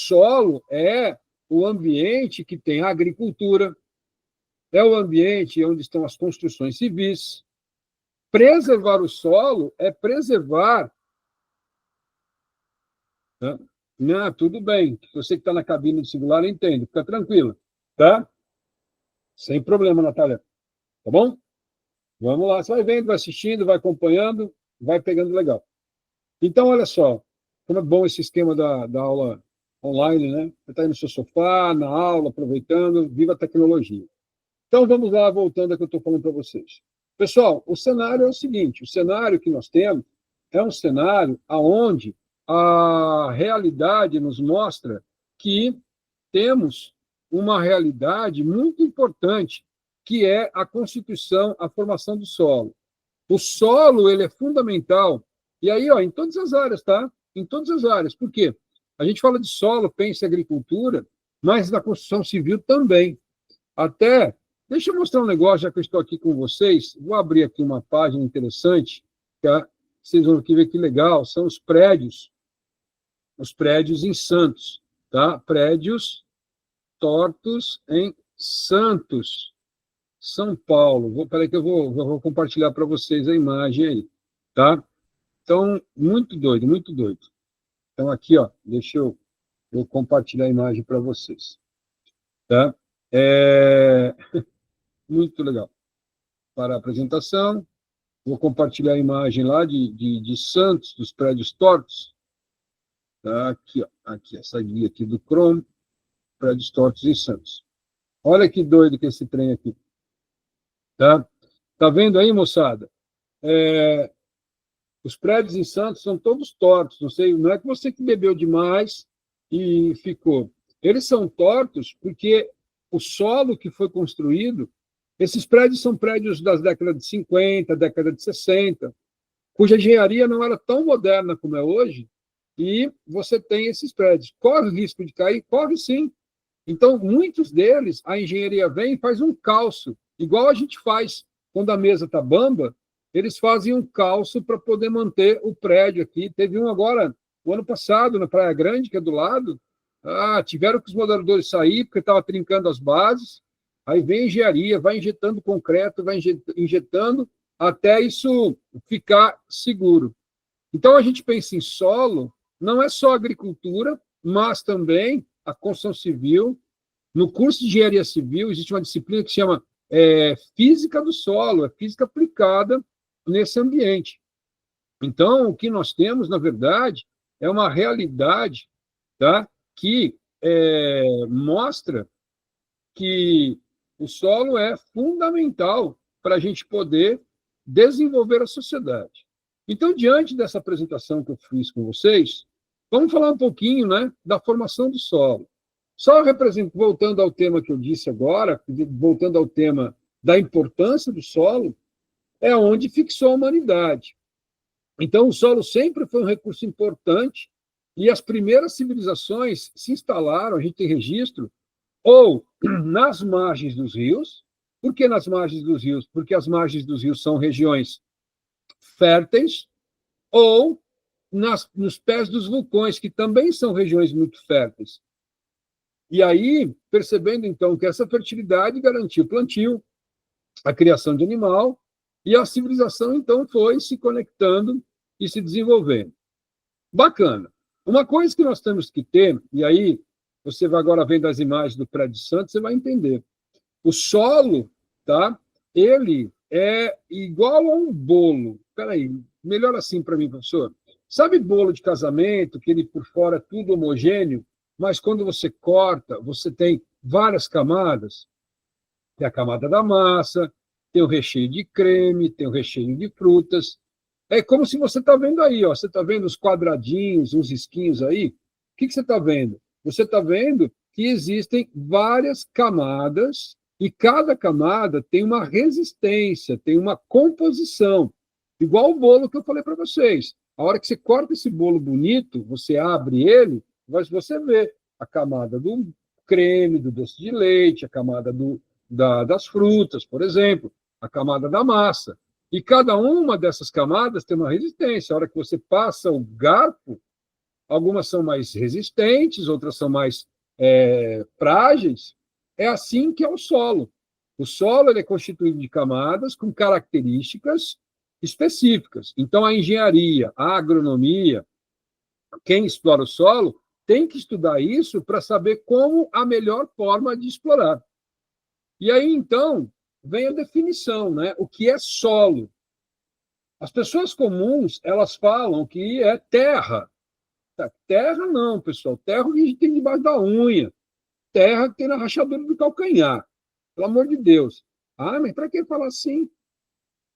solo é o ambiente que tem a agricultura, é o ambiente onde estão as construções civis. Preservar o solo é preservar... Tá? Não, tudo bem. Você que está na cabine do singular, entende. Fica tranquila. Tá? Sem problema, Natália. Tá bom? Vamos lá. Você vai vendo, vai assistindo, vai acompanhando, vai pegando legal. Então, olha só. Como é bom esse esquema da aula online, né? Você está aí no seu sofá, na aula, aproveitando. Viva a tecnologia. Então, vamos lá, voltando ao que eu estou falando para vocês. Pessoal, o cenário é o seguinte. O cenário que nós temos é um cenário onde a realidade nos mostra que temos uma realidade muito importante, que é a constituição, a formação do solo. O solo, ele é fundamental, e aí, ó, em todas as áreas, tá? Em todas as áreas. Por quê? A gente fala de solo, pensa em agricultura, mas na construção civil também. Até, deixa eu mostrar um negócio, já que eu estou aqui com vocês, vou abrir aqui uma página interessante, tá? Vocês vão aqui ver que legal, são os prédios em Santos, tá? Prédios tortos em Santos, São Paulo. Peraí que eu vou compartilhar para vocês a imagem aí, tá? Então, muito doido, muito doido. Então, aqui, ó, deixa eu compartilhar a imagem para vocês, tá? Muito legal. Para a apresentação, vou compartilhar a imagem lá de Santos, dos prédios tortos. Tá? Aqui, ó, aqui, essa guia aqui do Chrome, prédios tortos em Santos. Olha que doido que esse trem aqui. Tá? Tá vendo aí, moçada? Os prédios em Santos são todos tortos. Não sei, não é que você que bebeu demais e ficou. Eles são tortos porque o solo que foi construído, esses prédios são prédios das décadas de 50, década de 60, cuja engenharia não era tão moderna como é hoje, e você tem esses prédios. Corre o risco de cair? Corre sim. Então, muitos deles, a engenharia vem e faz um calço, igual a gente faz quando a mesa está bamba, eles fazem um calço para poder manter o prédio aqui. Teve um agora, o ano passado, na Praia Grande, que é do lado, tiveram que os moderadores sair, porque estava trincando as bases, aí vem a engenharia, vai injetando concreto, vai injetando até isso ficar seguro. Então, a gente pensa em solo, não é só agricultura, mas também a construção civil. No curso de engenharia civil, existe uma disciplina que se chama física do solo, é física aplicada nesse ambiente. Então, o que nós temos, na verdade, é uma realidade, tá, que mostra que o solo é fundamental para a gente poder desenvolver a sociedade. Então, diante dessa apresentação que eu fiz com vocês, vamos falar um pouquinho, né, da formação do solo. Só voltando ao tema que eu disse agora, voltando ao tema da importância do solo, é onde fixou a humanidade. Então, o solo sempre foi um recurso importante e as primeiras civilizações se instalaram, a gente tem registro, ou nas margens dos rios. Por que nas margens dos rios? Porque as margens dos rios são regiões férteis, ou nos pés dos vulcões, que também são regiões muito férteis. E aí, percebendo, então, que essa fertilidade garantiu o plantio, a criação de animal, e a civilização, então, foi se conectando e se desenvolvendo. Bacana. Uma coisa que nós temos que ter, e aí você vai agora vendo as imagens do prédio Santos, você vai entender. O solo, tá? Ele é igual a um bolo. Espera aí, melhor assim para mim, professor. Sabe bolo de casamento, que ele por fora é tudo homogêneo, mas quando você corta, você tem várias camadas? Tem a camada da massa, tem o recheio de creme, tem o recheio de frutas. É como se você está vendo aí, ó, você está vendo os quadradinhos, os risquinhos aí. O que você está vendo? Você está vendo que existem várias camadas e cada camada tem uma resistência, tem uma composição. Igual o bolo que eu falei para vocês. A hora que você corta esse bolo bonito, você abre ele, você vê a camada do creme, do doce de leite, a camada das frutas, por exemplo, a camada da massa. E cada uma dessas camadas tem uma resistência. A hora que você passa o garfo, algumas são mais resistentes, outras são mais frágeis. É assim que é o solo. O solo ele é constituído de camadas com características específicas. Então, a engenharia, a agronomia, quem explora o solo, tem que estudar isso para saber como a melhor forma de explorar. E aí, então, vem a definição, né? O que é solo? As pessoas comuns, elas falam que é terra. Terra não, pessoal. Terra a gente tem debaixo da unha. Terra que tem na rachadura do calcanhar. Pelo amor de Deus. Ah, mas para que falar assim?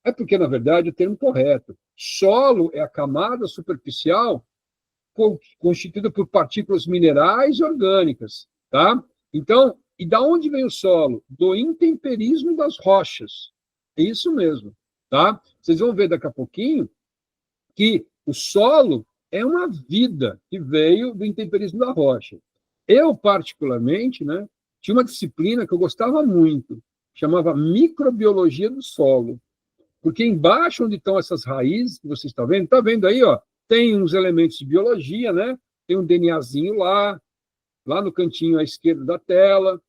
É porque, na verdade, o termo correto. Solo é a camada superficial constituída por partículas minerais e orgânicas, tá? Então, e da onde vem o solo? Do intemperismo das rochas. É isso mesmo, tá? Vocês vão ver daqui a pouquinho que o solo é uma vida que veio do intemperismo da rocha. Eu, particularmente, né, tinha uma disciplina que eu gostava muito, chamava microbiologia do solo. Porque embaixo onde estão essas raízes que você está vendo aí, ó, tem uns elementos de biologia, né? Tem um DNAzinho lá no cantinho à esquerda da tela,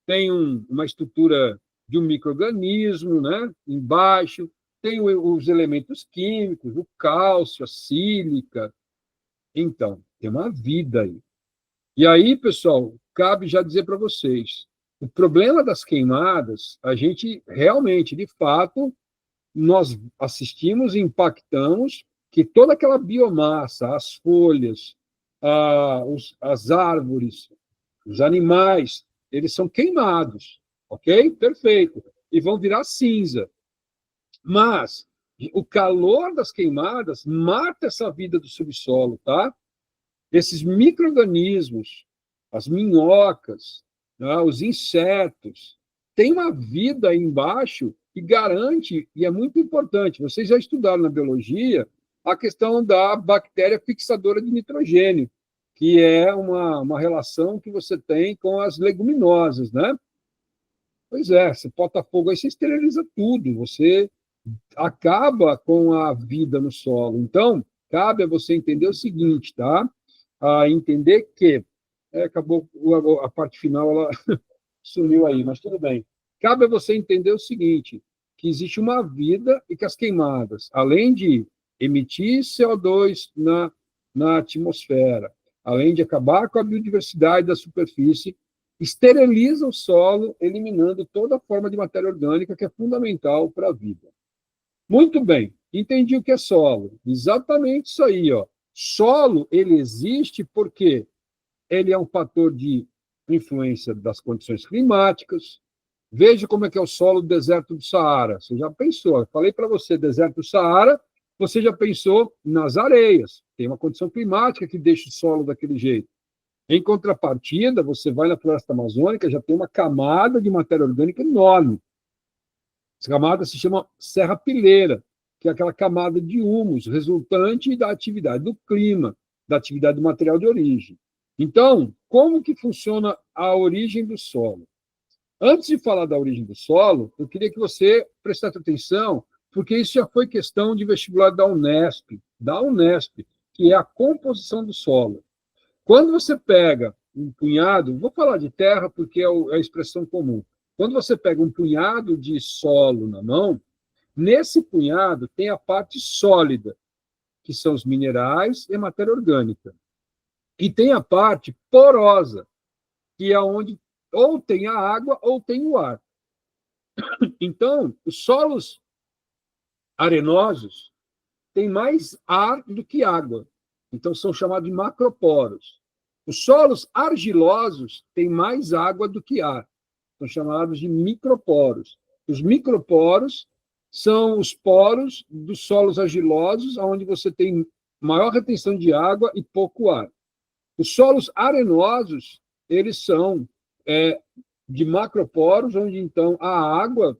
tem uma estrutura de um micro-organismo, né? Embaixo, tem os elementos químicos, o cálcio, a sílica. Então, tem uma vida aí. E aí, pessoal, cabe já dizer para vocês, o problema das queimadas, a gente realmente, de fato, nós assistimos e impactamos que toda aquela biomassa, as folhas, as árvores, os animais, eles são queimados, ok? Perfeito. E vão virar cinza. Mas o calor das queimadas mata essa vida do subsolo, tá? Esses micro-organismos, as minhocas, tá? Os insetos, tem uma vida aí embaixo que garante, e é muito importante, vocês já estudaram na biologia a questão da bactéria fixadora de nitrogênio, que é uma relação que você tem com as leguminosas, né? Pois é, você bota fogo aí, você esteriliza tudo, você acaba com a vida no solo. Então, cabe a você entender o seguinte, tá? Entender que acabou a parte final, ela sumiu aí, mas tudo bem. Cabe a você entender o seguinte, que existe uma vida e que as queimadas, além de emitir CO2 na atmosfera, além de acabar com a biodiversidade da superfície, esteriliza o solo, eliminando toda forma de matéria orgânica que é fundamental para a vida. Muito bem, entendi o que é solo. Exatamente isso aí, ó. Solo, ele existe porque ele é um fator de influência das condições climáticas. Veja como é que é o solo do deserto do Saara. Você já pensou? Eu falei para você, deserto do Saara, você já pensou nas areias. Tem uma condição climática que deixa o solo daquele jeito. Em contrapartida, você vai na floresta amazônica, já tem uma camada de matéria orgânica enorme. Essa camada se chama serrapilheira, que é aquela camada de humus resultante da atividade do clima, da atividade do material de origem. Então, como que funciona a origem do solo? Antes de falar da origem do solo, eu queria que você prestasse atenção, porque isso já foi questão de vestibular da Unesp, que é a composição do solo. Quando você pega um punhado, vou falar de terra porque é a expressão comum. Quando você pega um punhado de solo na mão, nesse punhado tem a parte sólida, que são os minerais e a matéria orgânica. E tem a parte porosa, que é onde ou tem a água ou tem o ar. Então, os solos arenosos têm mais ar do que água. Então, são chamados de macroporos. Os solos argilosos têm mais água do que ar. São chamados de microporos. Os microporos são os poros dos solos argilosos, onde você tem maior retenção de água e pouco ar. Os solos arenosos, eles são de macroporos, onde, então, a água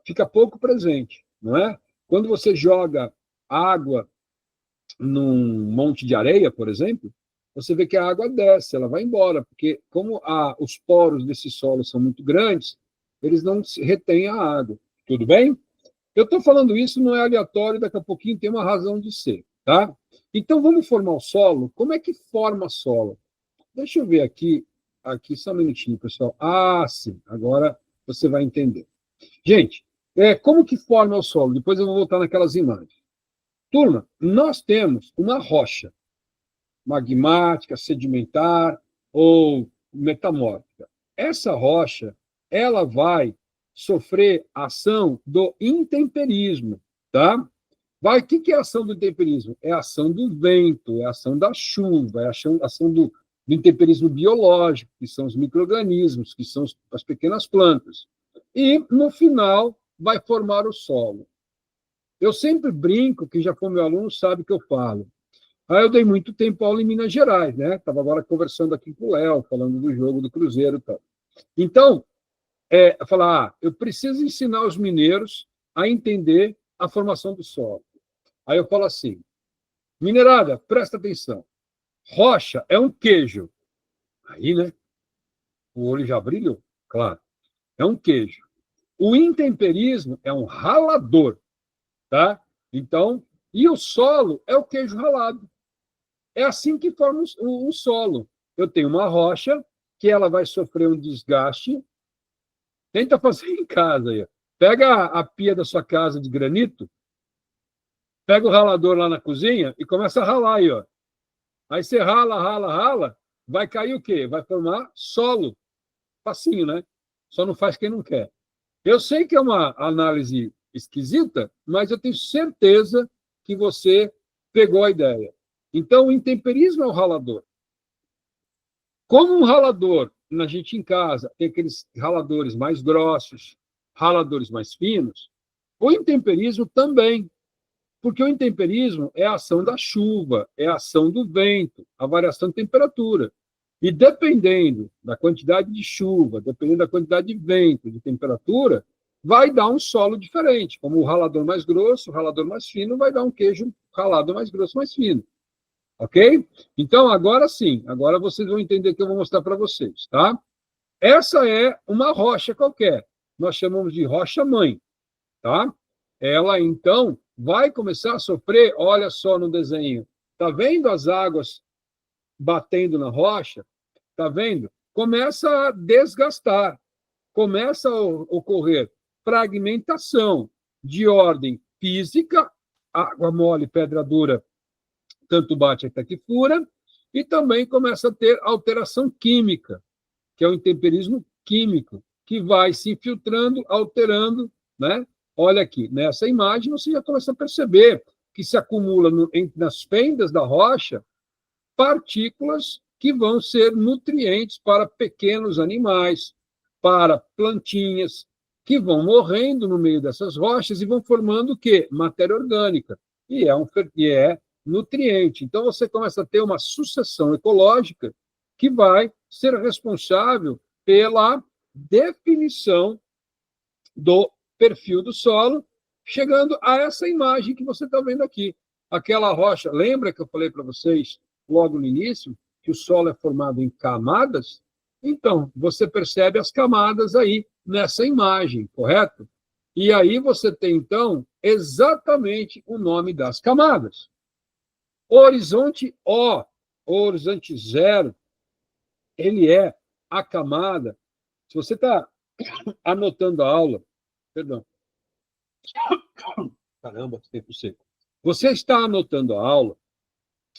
fica pouco presente, não é? Quando você joga água num monte de areia, por exemplo, você vê que a água desce, ela vai embora, porque como os poros desse solo são muito grandes, eles não retêm a água. Tudo bem? Eu estou falando isso, não é aleatório, daqui a pouquinho tem uma razão de ser. tá? Então, vamos formar o solo. Como é que forma solo? Deixa eu ver aqui só um minutinho, pessoal. Ah, sim, agora você vai entender. Gente, como que forma o solo? Depois eu vou voltar naquelas imagens. Turma, nós temos uma rocha magmática, sedimentar ou metamórfica. Essa rocha, ela vai sofrer ação do intemperismo, tá? O que é a ação do intemperismo? É a ação do vento, é a ação da chuva, é a ação do intemperismo biológico, que são os micro-organismos, que são as pequenas plantas. E, no final, vai formar o solo. Eu sempre brinco, que já foi meu aluno, sabe o que eu falo. Eu dei muito tempo aula em Minas Gerais, né? Estava agora conversando aqui com o Léo, falando do jogo do Cruzeiro e tal. Então, falar, eu preciso ensinar os mineiros a entender a formação do solo. Aí eu falo assim, minerada, presta atenção. Rocha é um queijo. Aí, né? O olho já brilhou, claro. É um queijo. O intemperismo é um ralador, tá? Então, e o solo é o queijo ralado. É assim que forma o solo. Eu tenho uma rocha que ela vai sofrer um desgaste. Tenta fazer em casa aí. Pega a pia da sua casa de granito, pega o ralador lá na cozinha e começa a ralar aí, ó. Aí você rala, rala, rala, vai cair o quê? Vai formar solo. Facinho, né? Só não faz quem não quer. Eu sei que é uma análise esquisita, mas eu tenho certeza que você pegou a ideia. Então, o intemperismo é o ralador. Como um ralador, na gente em casa, tem aqueles raladores mais grossos, raladores mais finos, o intemperismo também. Porque o intemperismo é a ação da chuva, é a ação do vento, a variação de temperatura. E dependendo da quantidade de chuva, dependendo da quantidade de vento, de temperatura, vai dar um solo diferente. Como o ralador mais grosso, o ralador mais fino, vai dar um queijo ralado mais grosso, mais fino. Ok? Então, agora sim, agora vocês vão entender o que eu vou mostrar para vocês, tá? Essa é uma rocha qualquer. Nós chamamos de rocha-mãe, tá? Ela, então, vai começar a sofrer, olha só no desenho, tá vendo as águas batendo na rocha? Tá vendo? Começa a desgastar, começa a ocorrer fragmentação de ordem física, água mole, pedra dura, tanto bate até que fura, e também começa a ter alteração química, que é o intemperismo químico, que vai se infiltrando, alterando, né? Olha aqui, nessa imagem você já começa a perceber que se acumula nas fendas da rocha partículas que vão ser nutrientes para pequenos animais, para plantinhas, que vão morrendo no meio dessas rochas e vão formando o quê? Matéria orgânica. E é nutriente. Então, você começa a ter uma sucessão ecológica que vai ser responsável pela definição do perfil do solo, chegando a essa imagem que você está vendo aqui. Aquela rocha, lembra que eu falei para vocês, logo no início, que o solo é formado em camadas? Então, você percebe as camadas aí nessa imagem, correto? E aí você tem, então, exatamente o nome das camadas. Horizonte O, horizonte zero, ele é a camada. Se você está anotando a aula, perdão. Caramba, tempo seco. Você está anotando a aula,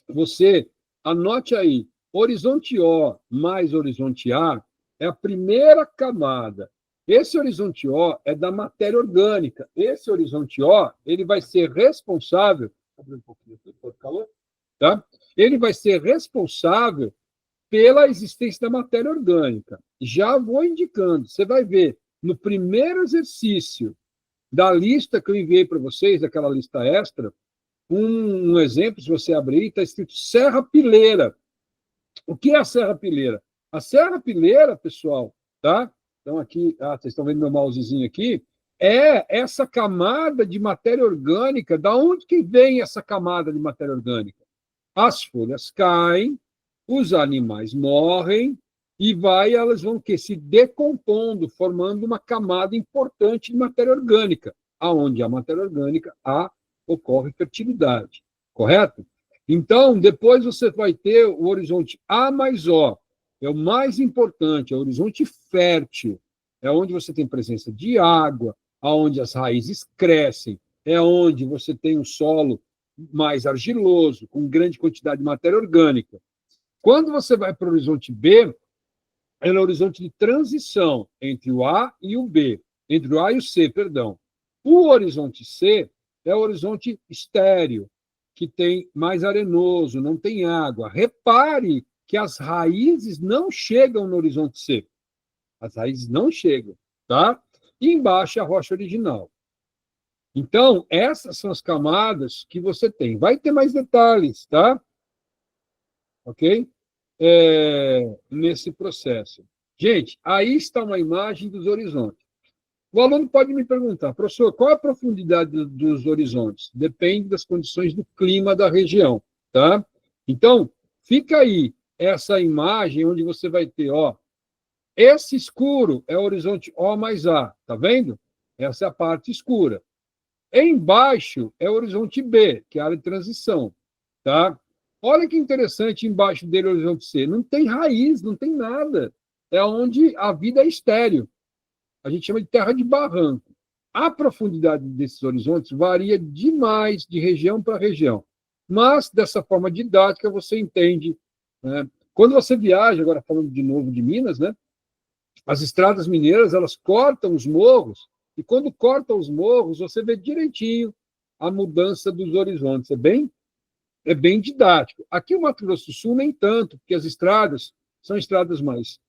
você anote aí, horizonte O mais horizonte A é a primeira camada. Esse horizonte O é da matéria orgânica. Esse horizonte O, ele vai ser responsável, tá? Ele vai ser responsável pela existência da matéria orgânica. Já vou indicando, você vai ver, no primeiro exercício da lista que eu enviei para vocês, aquela lista extra, um exemplo, se você abrir, está escrito Serra Pileira. O que é a Serra Pileira? A Serra Pileira, pessoal, tá? Então, aqui, vocês estão vendo meu mousezinho aqui, é essa camada de matéria orgânica. Da onde que vem essa camada de matéria orgânica? As folhas caem, os animais morrem, e elas vão se decompondo, formando uma camada importante de matéria orgânica, aonde a matéria orgânica ocorre fertilidade, correto? Então, depois você vai ter o horizonte A mais O, é o mais importante, é o horizonte fértil, é onde você tem presença de água, aonde as raízes crescem, é onde você tem um solo mais argiloso, com grande quantidade de matéria orgânica. Quando você vai para o horizonte B, é o horizonte de transição entre o A e o B, entre o A e o C, perdão. O horizonte C é o horizonte estéreo, que tem mais arenoso, não tem água. Repare que as raízes não chegam no horizonte C. As raízes não chegam, tá? E embaixo é a rocha original. Então, essas são as camadas que você tem. Vai ter mais detalhes, tá? Ok? Nesse processo. Gente, aí está uma imagem dos horizontes. O aluno pode me perguntar, professor, qual a profundidade dos horizontes? Depende das condições do clima da região, tá? Então, fica aí essa imagem onde você vai ter, ó, esse escuro é o horizonte O mais A, tá vendo? Essa é a parte escura. Embaixo é o horizonte B, que é a área de transição, tá? Olha que interessante, embaixo dele o horizonte C. Não tem raiz, não tem nada. É onde a vida é estéril. A gente chama de terra de barranco. A profundidade desses horizontes varia demais de região para região. Mas, dessa forma didática, você entende. Né? Quando você viaja, agora falando de novo de Minas, né? As estradas mineiras, elas cortam os morros, e quando cortam os morros, você vê direitinho a mudança dos horizontes. É bem didático. Aqui o Mato Grosso do Sul, nem tanto, porque as estradas são estradas mais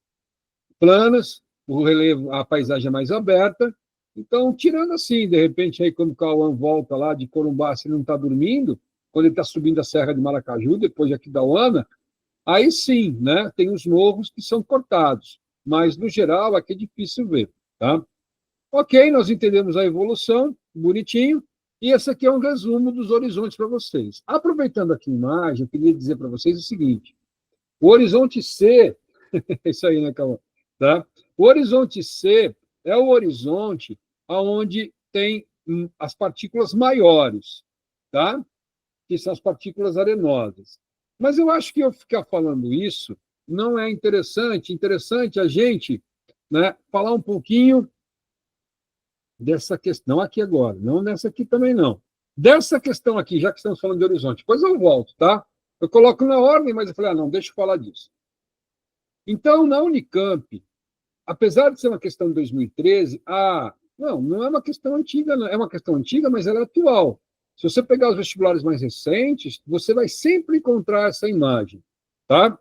planas, o relevo, a paisagem é mais aberta. Então, tirando assim, de repente, aí quando o Cauã volta lá de Corumbá, se ele não está dormindo, quando ele está subindo a Serra de Maracaju, depois de Aquidauana, aí sim, né, tem os morros que são cortados. Mas, no geral, aqui é difícil ver. Tá? Ok, nós entendemos a evolução, bonitinho, e esse aqui é um resumo dos horizontes para vocês. Aproveitando aqui a imagem, eu queria dizer para vocês o seguinte: o horizonte C, é isso aí, né, Cauã? Tá? O horizonte C é o horizonte onde tem as partículas maiores, tá? Que são as partículas arenosas. Mas eu acho que eu ficar falando isso não é interessante. Interessante a gente, né, falar um pouquinho dessa questão aqui agora, não nessa aqui também não. Dessa questão aqui, já que estamos falando de horizonte, depois eu volto, tá? Eu coloco na ordem, mas eu falei, não, deixa eu falar disso. Então, na Unicamp, apesar de ser uma questão de 2013, não é uma questão antiga, não. É uma questão antiga, mas ela é atual. Se você pegar os vestibulares mais recentes, você vai sempre encontrar essa imagem, tá?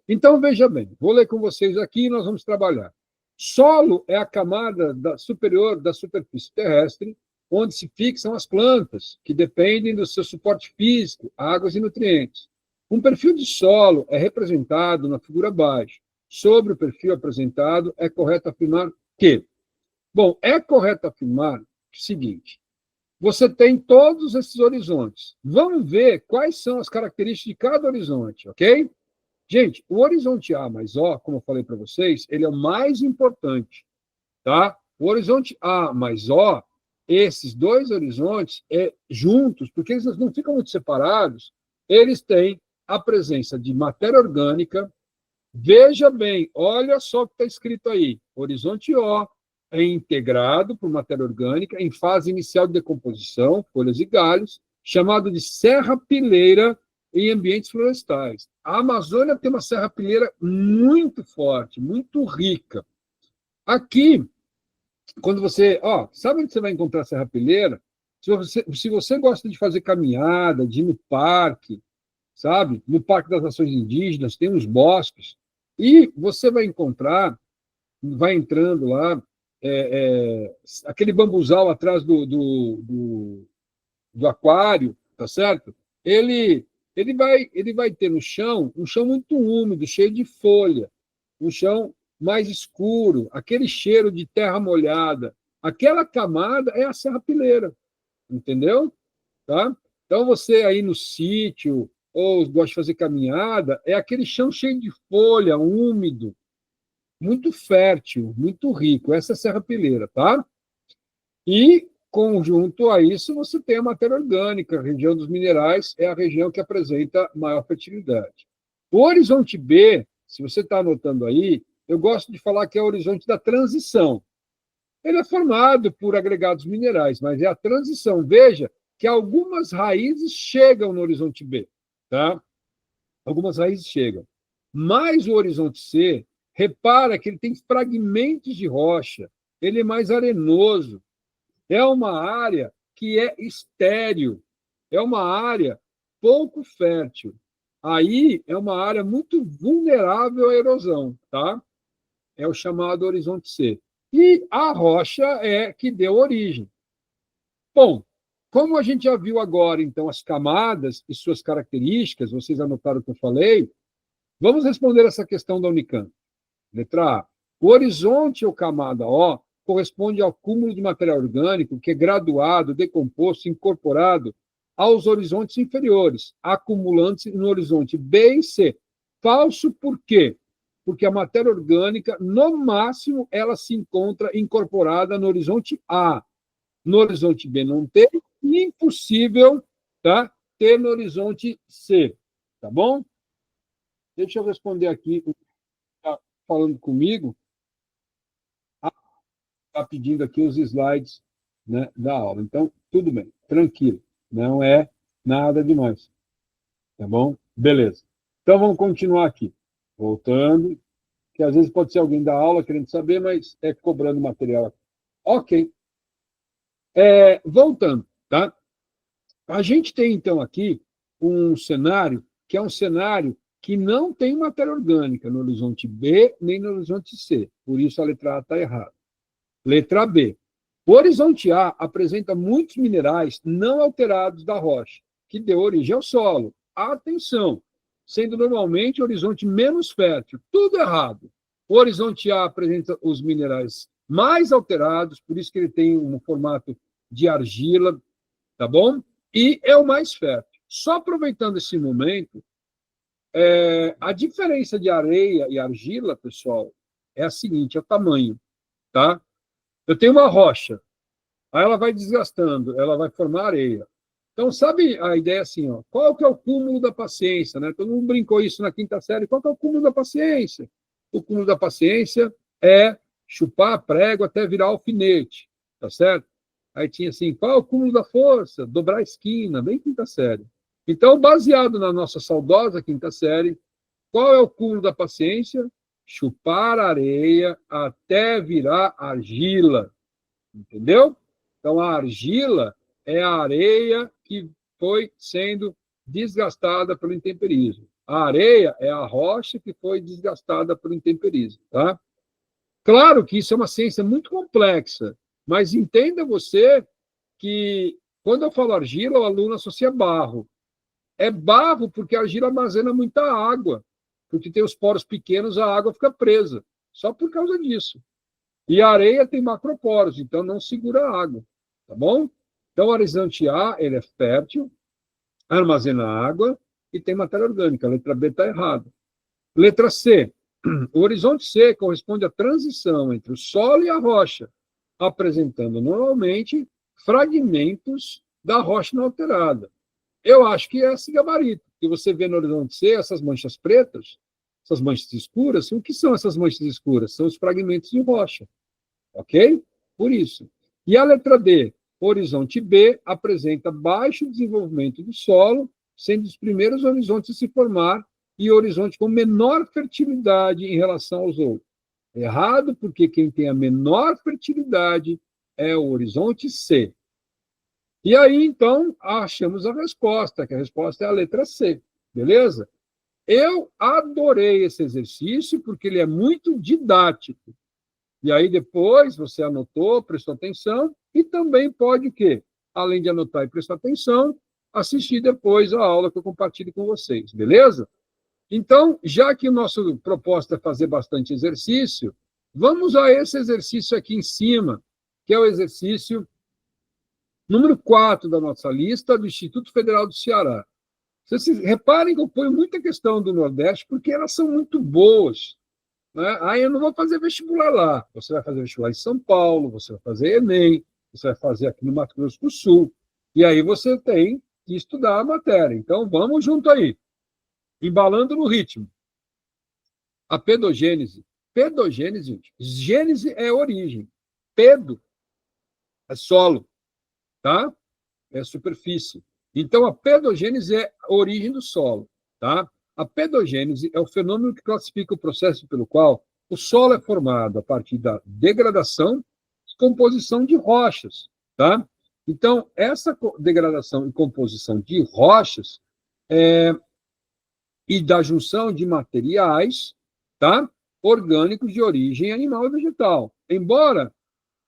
Então, veja bem, vou ler com vocês aqui e nós vamos trabalhar. Solo é a camada superior da superfície terrestre, onde se fixam as plantas, que dependem do seu suporte físico, águas e nutrientes. Um perfil de solo é representado na figura abaixo. Sobre o perfil apresentado, é correto afirmar que... Bom, é correto afirmar o seguinte: você tem todos esses horizontes. Vamos ver quais são as características de cada horizonte, ok? Gente, o horizonte A mais O, como eu falei para vocês, ele é o mais importante, tá? O horizonte A mais O, esses dois horizontes juntos, porque eles não ficam muito separados, eles têm a presença de matéria orgânica. Veja bem, olha só o que está escrito aí. Horizonte O é integrado por matéria orgânica em fase inicial de decomposição, folhas e galhos, chamado de serrapilheira em ambientes florestais. A Amazônia tem uma serrapilheira muito forte, muito rica. Aqui, quando você... sabe onde você vai encontrar serrapilheira? Se você gosta de fazer caminhada, de ir no parque, sabe? No Parque das Nações Indígenas, tem uns bosques, e você vai encontrar, vai entrando lá, aquele bambuzal atrás do aquário, tá certo? Ele vai ter no chão um chão muito úmido, cheio de folha, um chão mais escuro, aquele cheiro de terra molhada. Aquela camada é a serrapilheira, entendeu? Tá? Então, você aí no sítio, ou gosta de fazer caminhada, é aquele chão cheio de folha, úmido, muito fértil, muito rico. Essa é a serrapilheira, tá? E conjunto a isso, você tem a matéria orgânica, a região dos minerais é a região que apresenta maior fertilidade. O horizonte B, se você está anotando aí, eu gosto de falar que é o horizonte da transição. Ele é formado por agregados minerais, mas é a transição. Veja que algumas raízes chegam no horizonte B, tá? Algumas raízes chegam. Mas o horizonte C, repara que ele tem fragmentos de rocha, ele é mais arenoso. É uma área que é estéril, é uma área pouco fértil. Aí é uma área muito vulnerável à erosão, tá? É o chamado horizonte C. E a rocha é que deu origem. Bom, como a gente já viu agora, então, as camadas e suas características, vocês anotaram o que eu falei, vamos responder essa questão da Unicamp. Letra A. O horizonte ou camada O corresponde ao cúmulo de material orgânico que é graduado, decomposto, incorporado aos horizontes inferiores, acumulando-se no horizonte B e C. Falso por quê? Porque a matéria orgânica, no máximo, ela se encontra incorporada no horizonte A. No horizonte B não tem, impossível, tá? Ter no horizonte C. Tá bom? Deixa eu responder aqui o que está falando comigo. Está pedindo aqui os slides, né, da aula. Então, tudo bem, tranquilo. Não é nada demais. Tá bom? Beleza. Então, vamos continuar aqui. Voltando, que às vezes pode ser alguém da aula querendo saber, mas é cobrando material. Ok. Voltando, tá? A gente tem, então, aqui um cenário que é um cenário que não tem matéria orgânica no horizonte B nem no horizonte C. Por isso, a letra A está errada. Letra B. O horizonte A apresenta muitos minerais não alterados da rocha, que deu origem ao solo. Atenção, sendo normalmente o horizonte menos fértil. Tudo errado. O horizonte A apresenta os minerais mais alterados, por isso que ele tem um formato de argila, tá bom? E é o mais fértil. Só aproveitando esse momento, a diferença de areia e argila, pessoal, é a seguinte, é o tamanho, tá? Eu tenho uma rocha, aí ela vai desgastando, ela vai formar areia. Então, sabe a ideia assim, ó, qual que é o cúmulo da paciência, né? Todo mundo brincou isso na quinta série, qual que é o cúmulo da paciência? O cúmulo da paciência é chupar prego até virar alfinete, tá certo? Aí tinha assim, qual é o cúmulo da força? Dobrar a esquina, bem quinta série. Então, baseado na nossa saudosa quinta série, qual é o cúmulo da paciência? Chupar areia até virar argila, entendeu? Então, a argila é a areia que foi sendo desgastada pelo intemperismo. A areia é a rocha que foi desgastada pelo intemperismo, tá? Claro que isso é uma ciência muito complexa, mas entenda você que, quando eu falo argila, o aluno associa barro. É barro porque a argila armazena muita água, porque tem os poros pequenos, a água fica presa, só por causa disso. E a areia tem macroporos, então não segura a água, tá bom? Então, o horizonte A, ele é fértil, armazena água e tem matéria orgânica. A letra B está errada. Letra C. O horizonte C corresponde à transição entre o solo e a rocha, apresentando normalmente fragmentos da rocha inalterada. Eu acho que é esse gabarito, que você vê no horizonte C, essas manchas pretas, essas manchas escuras. O que são essas manchas escuras? São os fragmentos de rocha, ok? Por isso. E a letra D, horizonte B, apresenta baixo desenvolvimento do solo, sendo os primeiros horizontes a se formar e horizonte com menor fertilidade em relação aos outros. Errado, porque quem tem a menor fertilidade é o horizonte C. E aí, então, achamos a resposta, que a resposta é a letra C, beleza? Eu adorei esse exercício, porque ele é muito didático. E aí, depois, você anotou, prestou atenção, e também pode o quê? Além de anotar e prestar atenção, assistir depois a aula que eu compartilho com vocês, beleza? Então, já que o nosso propósito é fazer bastante exercício, vamos a esse exercício aqui em cima, que é o exercício número 4 da nossa lista, do Instituto Federal do Ceará. Vocês reparem que eu ponho muita questão do Nordeste, porque elas são muito boas, né? Aí eu não vou fazer vestibular lá. Você vai fazer vestibular em São Paulo, você vai fazer Enem. você vai fazer aqui no Mato Grosso do Sul. E aí você tem que estudar a matéria. Então, vamos junto aí. Embalando no ritmo. A pedogênese. Pedogênese, gente. Gênese é origem. Pedo é solo, tá? É superfície. Então, a pedogênese é a origem do solo, tá? A pedogênese é o fenômeno que classifica o processo pelo qual o solo é formado a partir da degradação e composição de rochas, tá? Então, essa degradação e composição de rochas e da junção de materiais, tá? Orgânicos de origem animal e vegetal. Embora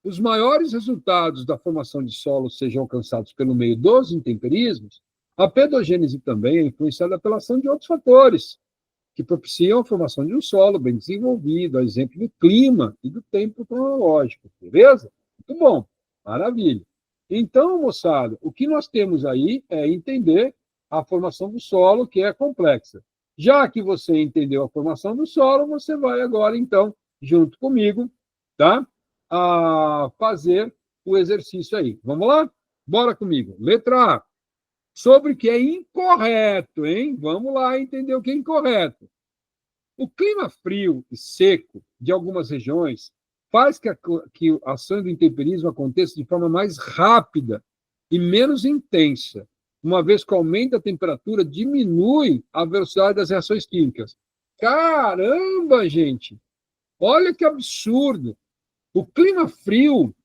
os maiores resultados da formação de solo sejam alcançados pelo meio dos intemperismos, a pedogênese também é influenciada pela ação de outros fatores, que propiciam a formação de um solo bem desenvolvido, a exemplo do clima e do tempo cronológico, beleza? Muito bom, maravilha. Então, moçada, o que nós temos aí é entender a formação do solo, que é complexa. Já que você entendeu a formação do solo, você vai agora, então, junto comigo, tá? A fazer o exercício aí. Vamos lá? Bora comigo. Letra A. Sobre o que é incorreto, hein? Vamos lá entender o que é incorreto. O clima frio e seco de algumas regiões faz que a ação do intemperismo aconteça de forma mais rápida e menos intensa, uma vez que o aumento da temperatura diminui a velocidade das reações químicas. Caramba, gente! Olha que absurdo! O clima frio,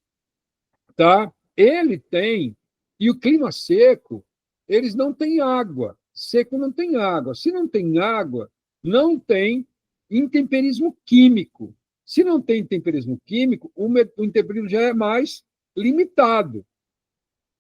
tá? Ele tem, e o clima seco, eles não têm água. Seco não tem água. Se não tem água, não tem intemperismo químico. Se não tem intemperismo químico, o intemperismo já é mais limitado.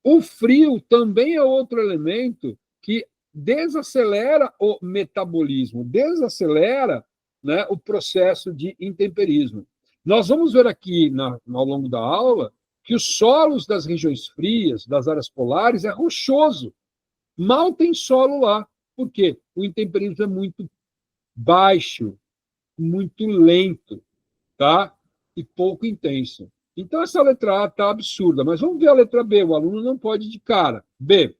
O frio também é outro elemento que desacelera o metabolismo, desacelera, né, o processo de intemperismo. Nós vamos ver aqui, ao longo da aula, que os solos das regiões frias, das áreas polares, é rochoso. Mal tem solo lá. Por quê? O intemperismo é muito baixo, muito lento, tá? E pouco intenso. Então, essa letra A está absurda, mas vamos ver a letra B. O aluno não pode ir de cara. B.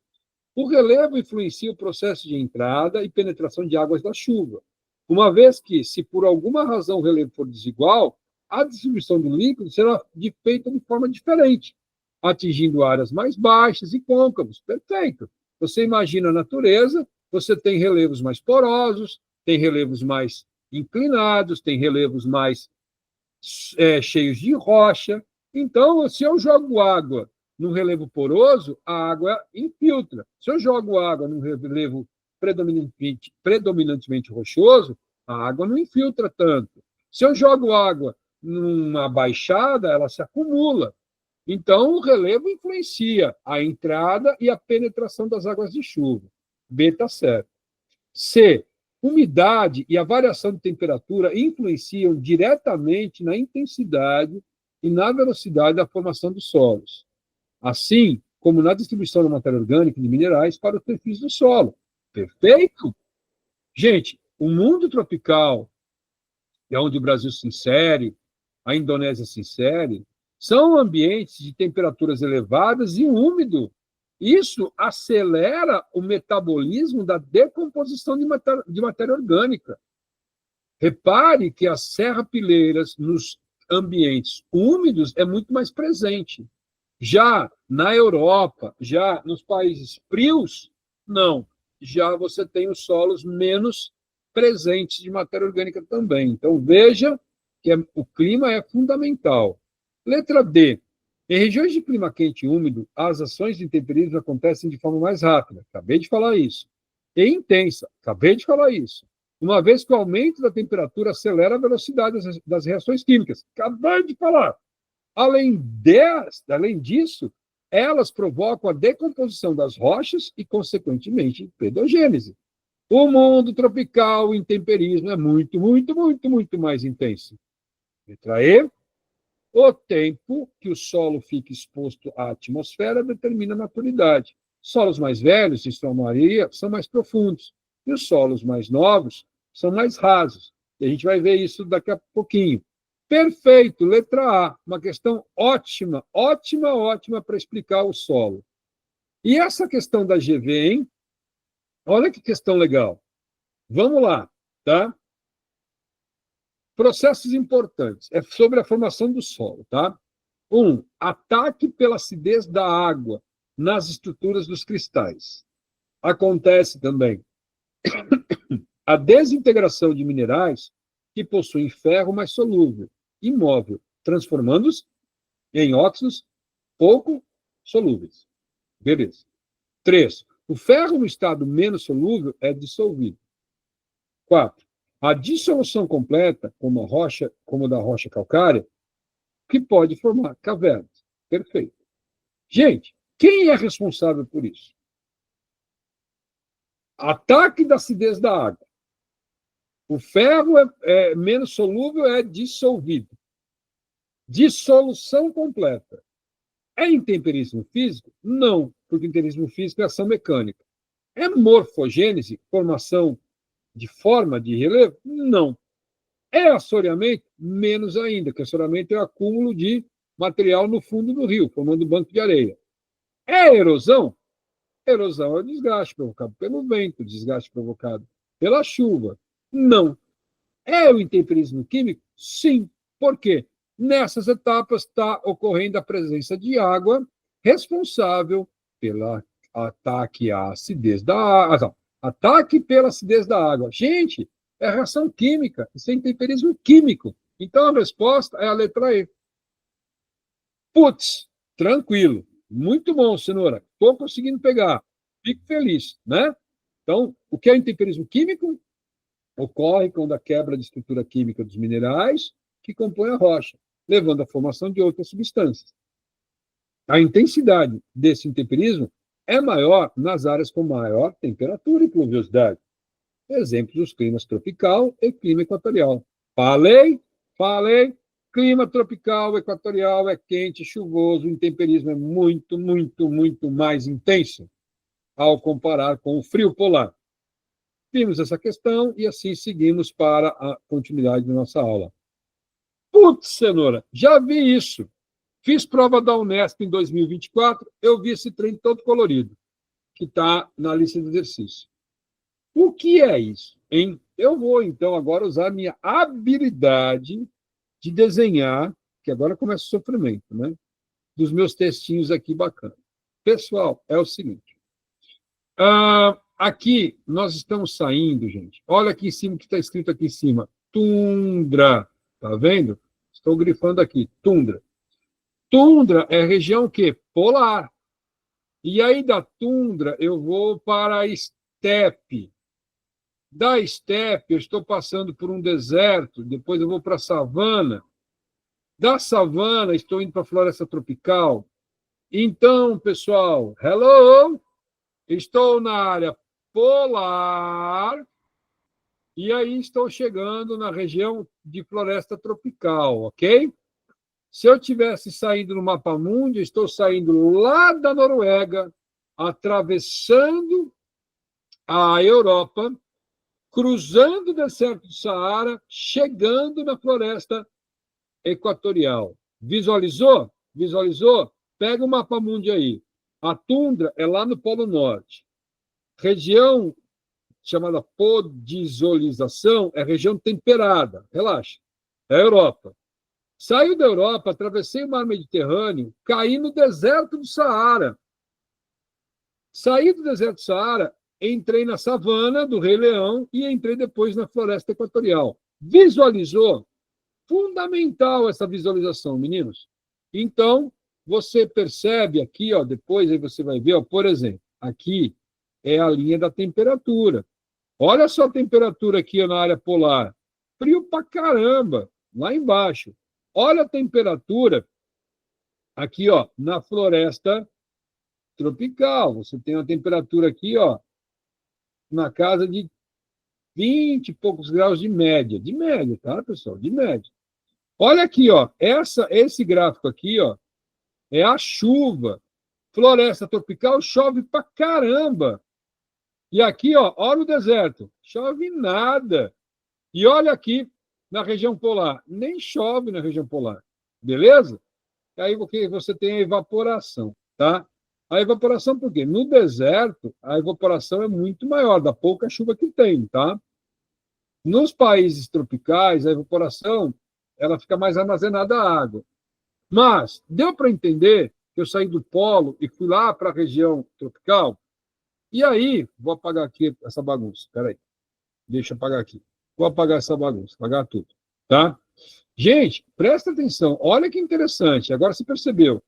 O relevo influencia o processo de entrada e penetração de águas da chuva, uma vez que, se por alguma razão o relevo for desigual, a distribuição do líquido será feita de forma diferente, atingindo áreas mais baixas e côncavos. Perfeito. Você imagina a natureza, você tem relevos mais porosos, tem relevos mais inclinados, tem relevos mais cheios de rocha. Então, se eu jogo água num relevo poroso, a água infiltra. Se eu jogo água num relevo predominantemente rochoso, a água não infiltra tanto. Se eu jogo água numa baixada, ela se acumula. Então, o relevo influencia a entrada e a penetração das águas de chuva. B está certo. C. Umidade e a variação de temperatura influenciam diretamente na intensidade e na velocidade da formação dos solos, assim como na distribuição da matéria orgânica e de minerais para os perfis do solo. Perfeito? Gente, o mundo tropical, é onde o Brasil se insere, a Indonésia se insere, são ambientes de temperaturas elevadas e úmido. Isso acelera o metabolismo da decomposição de matéria orgânica. Repare que as serrapileiras nos ambientes úmidos é muito mais presente. Já na Europa, já nos países frios, não. Já você tem os solos menos presentes de matéria orgânica também. Então, veja que o clima é fundamental. Letra D. Em regiões de clima quente e úmido, as ações de intemperismo acontecem de forma mais rápida. Acabei de falar isso. E intensa. Acabei de falar isso. Uma vez que o aumento da temperatura acelera a velocidade das reações químicas. Acabei de falar. Além disso, elas provocam a decomposição das rochas e, consequentemente, pedogênese. O mundo tropical, o intemperismo é muito, muito, muito, muito mais intenso. Letra E. O tempo que o solo fica exposto à atmosfera determina a maturidade. Solos mais velhos, em sua maioria, são mais profundos. E os solos mais novos são mais rasos. E a gente vai ver isso daqui a pouquinho. Perfeito, letra A, uma questão ótima, ótima, ótima para explicar o solo. E essa questão da GV, hein? Olha que questão legal. Vamos lá, tá? Processos importantes. É sobre a formação do solo, tá? 1. Ataque pela acidez da água nas estruturas dos cristais. Acontece também a desintegração de minerais que possuem ferro mais solúvel, imóvel, transformando-os em óxidos pouco solúveis. Beleza. 3. O ferro no estado menos solúvel é dissolvido. 4. A dissolução completa, como a da rocha calcária, que pode formar cavernas. Perfeito. Gente, quem é responsável por isso? Ataque da acidez da água. O ferro é menos solúvel, é dissolvido. Dissolução completa. É intemperismo físico? Não, porque intemperismo físico é ação mecânica. É morfogênese, formação de forma de relevo? Não. É assoreamento? Menos ainda, que assoreamento é o acúmulo de material no fundo do rio, formando banco de areia. É erosão? Erosão é o desgaste provocado pelo vento, desgaste provocado pela chuva. Não. É o intemperismo químico? Sim. Por quê? Nessas etapas está ocorrendo a presença de água responsável pelo ataque à acidez da água. Ataque pela acidez da água. Gente, é reação química, isso é intemperismo químico. Então a resposta é a letra E. Putz, tranquilo. Muito bom, cenoura. Estou conseguindo pegar. Fico feliz, né? Então, o que é intemperismo químico? Ocorre quando a quebra de estrutura química dos minerais que compõem a rocha, levando à formação de outras substâncias. A intensidade desse intemperismo é maior nas áreas com maior temperatura e pluviosidade. Exemplos dos climas tropical e clima equatorial. Falei, clima tropical, equatorial é quente, chuvoso, o intemperismo é muito, muito, muito mais intenso ao comparar com o frio polar. Vimos essa questão e assim seguimos para a continuidade da nossa aula. Putz, cenoura, já vi isso. Fiz prova da Unesp em 2024, eu vi esse trem todo colorido, que está na lista de exercício. O que é isso, hein? Eu vou, então, agora usar minha habilidade de desenhar, que agora começa o sofrimento, né? Dos meus textinhos aqui bacanas. Pessoal, é o seguinte. Aqui nós estamos saindo, gente. Olha aqui em cima o que está escrito aqui em cima. Tundra. Tá vendo? Estou grifando aqui. Tundra. Tundra é região o quê? Polar. E aí da tundra eu vou para a estepe. Da estepe eu estou passando por um deserto, depois eu vou para a savana. Da savana estou indo para a floresta tropical. Então, pessoal, hello! Estou na área polar e aí estou chegando na região de floresta tropical, ok? Se eu tivesse saído no mapa mundi, estou saindo lá da Noruega, atravessando a Europa, cruzando o deserto do Saara, chegando na floresta equatorial. Visualizou? Visualizou? Pega o mapa mundi aí. A tundra é lá no Polo Norte. Região chamada podisolização é região temperada. Relaxa. É a Europa. Saiu da Europa, atravessei o mar Mediterrâneo, caí no deserto do Saara. Saí do deserto do Saara, entrei na savana do Rei Leão e entrei depois na floresta equatorial. Visualizou? Fundamental essa visualização, meninos. Então, você percebe aqui, ó, depois aí você vai ver, ó, por exemplo, aqui é a linha da temperatura. Olha só a temperatura aqui ó, na área polar. Frio pra caramba, lá embaixo. Olha a temperatura aqui, ó, na floresta tropical. Você tem uma temperatura aqui, ó, na casa de 20 e poucos graus de média. De média, tá, pessoal? De média. Olha aqui, ó, esse gráfico aqui, ó, é a chuva. Floresta tropical chove pra caramba. E aqui, ó, olha o deserto. Chove nada. E olha aqui, na região polar? Nem chove na região polar. Beleza? Aí você tem a evaporação, tá? A evaporação por quê? No deserto, a evaporação é muito maior, da pouca chuva que tem, tá? Nos países tropicais, a evaporação ela fica mais armazenada a água. Mas deu para entender que eu saí do polo e fui lá para a região tropical? E aí, vou apagar aqui essa bagunça. Espera aí. Deixa eu apagar aqui. Vou apagar essa bagunça, apagar tudo, tá? Gente, presta atenção. Olha que interessante. Agora você percebeu.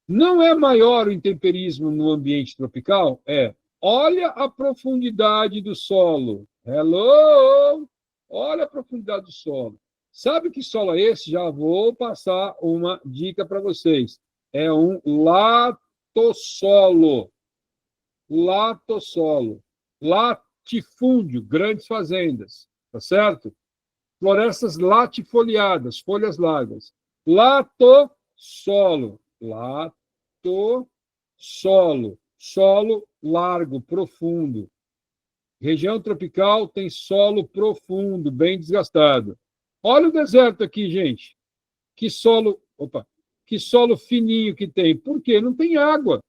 Não é maior o intemperismo no ambiente tropical? É. Olha a profundidade do solo. Hello! Olha a profundidade do solo. Sabe que solo é esse? Já vou passar uma dica para vocês. É um latossolo. Latossolo. Latifúndio, grandes fazendas. Tá certo? Florestas latifoliadas, folhas largas. Latossolo. Latossolo. Solo largo, profundo. Região tropical tem solo profundo, bem desgastado. Olha o deserto aqui, gente. Que solo fininho que tem. Por quê? Não tem água.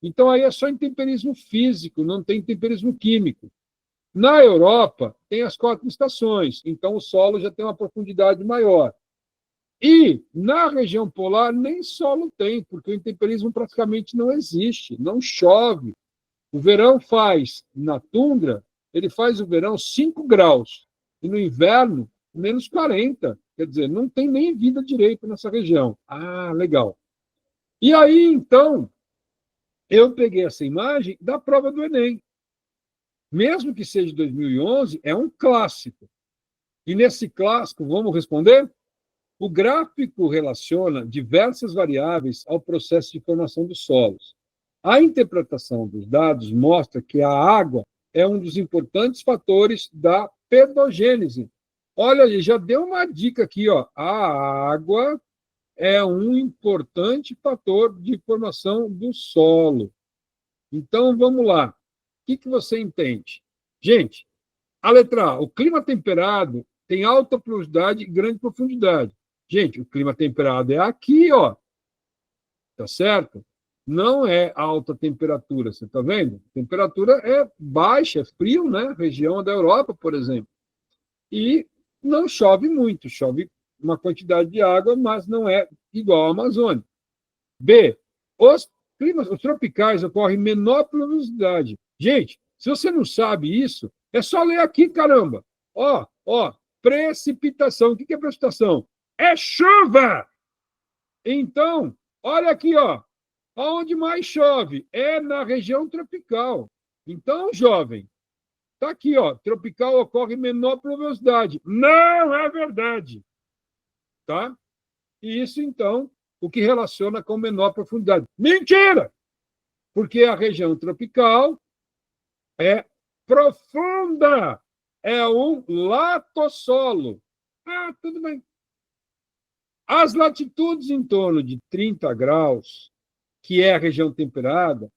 Então aí é só intemperismo físico, não tem intemperismo químico. Na Europa, tem as 4 estações, então o solo já tem uma profundidade maior. E na região polar, nem solo tem, porque o intemperismo praticamente não existe, não chove. O verão faz, na tundra, ele faz o verão 5 graus, e no inverno, menos 40. Quer dizer, não tem nem vida direito nessa região. Ah, legal. E aí, então, eu peguei essa imagem da prova do Enem. Mesmo que seja de 2011, é um clássico. E nesse clássico, vamos responder? O gráfico relaciona diversas variáveis ao processo de formação dos solos. A interpretação dos dados mostra que a água é um dos importantes fatores da pedogênese. Olha, já deu uma dica aqui, ó. A água é um importante fator de formação do solo. Então, vamos lá. O que você entende? Gente, a letra A, o clima temperado tem alta pluviosidade e grande profundidade. Gente, o clima temperado é aqui, ó. Tá certo? Não é alta temperatura, você está vendo? A temperatura é baixa, é frio, né? Região da Europa, por exemplo. E não chove muito, chove uma quantidade de água, mas não é igual ao Amazônia. B, os tropicais ocorrem menor pluviosidade. Gente, se você não sabe isso, é só ler aqui, caramba. Precipitação. O que é precipitação? É chuva! Então, olha aqui, ó. Onde mais chove? É na região tropical. Então, jovem, tá aqui, ó. Tropical ocorre menor pluviosidade. Não é verdade. Tá? E isso, então, o que relaciona com menor profundidade. Mentira! Porque a região tropical é profunda. É um latossolo. Ah, tudo bem. As latitudes em torno de 30 graus, que é a região temperada,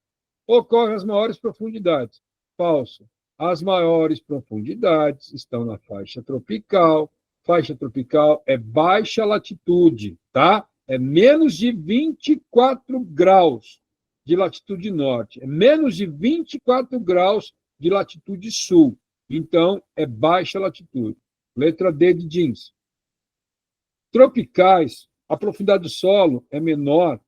ocorrem as maiores profundidades. Falso. As maiores profundidades estão na faixa tropical. Faixa tropical é baixa latitude, tá? É menos de 24 graus de latitude norte. É menos de 24 graus de latitude sul. Então, é baixa latitude. Letra D de jeans. Tropicais, a profundidade do solo é menor,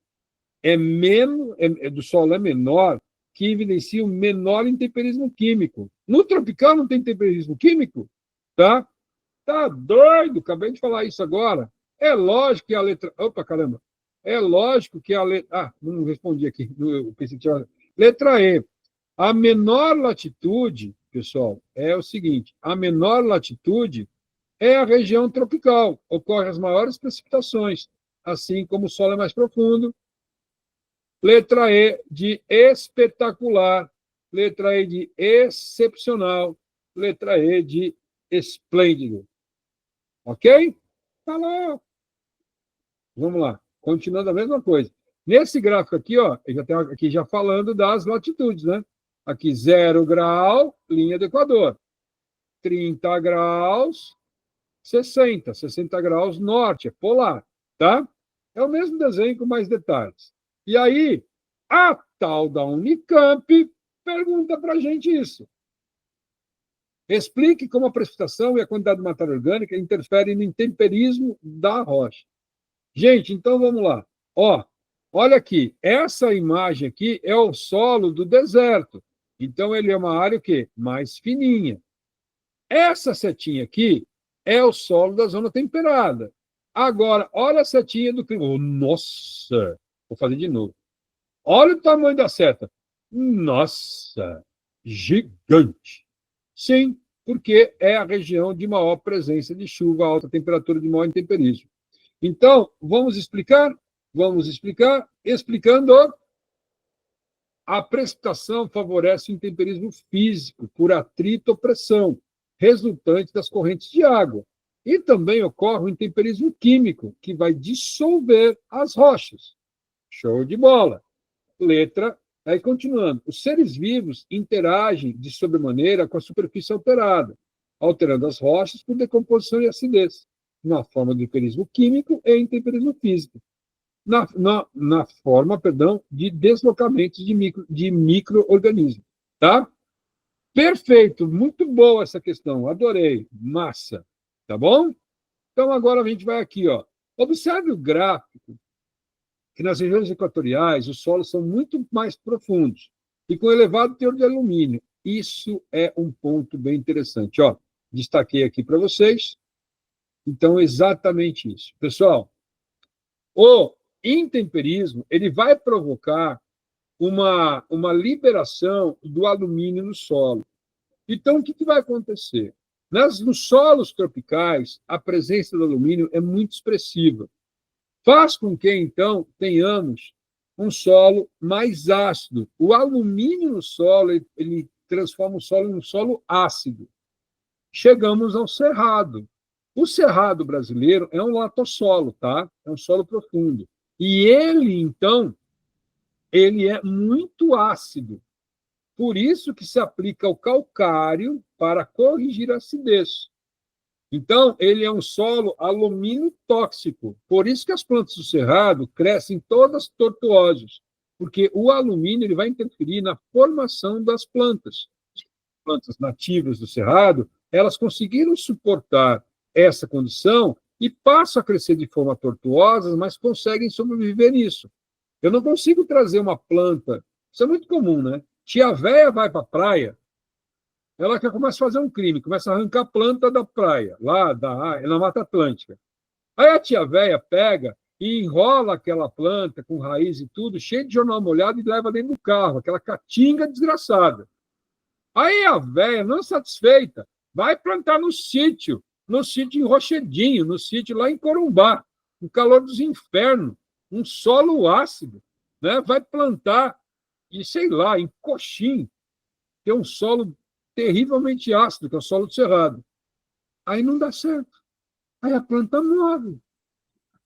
do solo é menor, que evidencia um menor intemperismo químico. No tropical não tem intemperismo químico, tá? Tá doido? Acabei de falar isso agora. É lógico que a letra... Opa, caramba. É lógico que a letra... Ah, não respondi aqui. Eu pensei que tinha... Letra E. A menor latitude, pessoal, é o seguinte. A menor latitude é a região tropical. Ocorrem as maiores precipitações, assim como o solo é mais profundo. Letra E de espetacular. Letra E de excepcional. Letra E de esplêndido. Ok? Falou! Vamos lá. Continuando a mesma coisa. Nesse gráfico aqui, ó, eu já tenho aqui já falando das latitudes, né? Aqui 0 grau, linha do Equador. 30 graus, 60 graus norte, é polar, tá? É o mesmo desenho com mais detalhes. E aí, a tal da Unicamp pergunta para a gente isso. Explique como a precipitação e a quantidade de matéria orgânica interferem no intemperismo da rocha. Gente, então vamos lá. Ó, olha aqui, essa imagem aqui é o solo do deserto. Então, ele é uma área o quê? Mais fininha. Essa setinha aqui é o solo da zona temperada. Agora, olha a setinha do clima. Oh, nossa! Vou fazer de novo. Olha o tamanho da seta. Nossa! Gigante! Sim, porque é a região de maior presença de chuva, alta temperatura, de maior intemperismo. Então, vamos explicar? Vamos explicar. Explicando, a precipitação favorece o intemperismo físico por atrito ou pressão, resultante das correntes de água. E também ocorre o intemperismo químico, que vai dissolver as rochas. Show de bola. Letra, aí continuando. Os seres vivos interagem de sobremaneira com a superfície alterada, alterando as rochas por decomposição e acidez, na forma do intemperismo químico e intemperismo físico. Na forma, perdão, de deslocamentos de micro-organismos. Tá? Perfeito, muito boa essa questão, adorei, massa, tá bom? Então, agora a gente vai aqui, ó. Observe o gráfico, que nas regiões equatoriais os solos são muito mais profundos e com elevado teor de alumínio. Isso é um ponto bem interessante, ó. Destaquei aqui para vocês. Então, exatamente isso. Pessoal, o intemperismo, ele vai provocar uma liberação do alumínio no solo. Então, o que vai acontecer? Nos solos tropicais, a presença do alumínio é muito expressiva. Faz com que, então, tenhamos um solo mais ácido. O alumínio no solo, ele transforma o solo em um solo ácido. Chegamos ao cerrado. O cerrado brasileiro é um latossolo, tá? É um solo profundo. E ele, então, ele é muito ácido. Por isso que se aplica o calcário para corrigir a acidez. Então, ele é um solo alumínio tóxico. Por isso que as plantas do cerrado crescem todas tortuosas, porque o alumínio ele vai interferir na formação das plantas. As plantas nativas do cerrado, elas conseguiram suportar essa condição e passam a crescer de forma tortuosa, mas conseguem sobreviver nisso. Eu não consigo trazer uma planta, isso é muito comum, né? Tia véia vai para a praia, ela começa a fazer um crime, começa a arrancar a planta da praia, lá na Mata Atlântica. Aí a tia véia pega e enrola aquela planta com raiz e tudo, cheio de jornal molhado, e leva dentro do carro, aquela caatinga desgraçada. Aí a véia, não satisfeita, vai plantar no sítio em Rochedinho, no sítio lá em Corumbá, no calor dos infernos, um solo ácido, né? Vai plantar, e sei lá, em Coxim, que é um solo terrivelmente ácido, que é o solo do cerrado. Aí não dá certo. Aí a planta morre.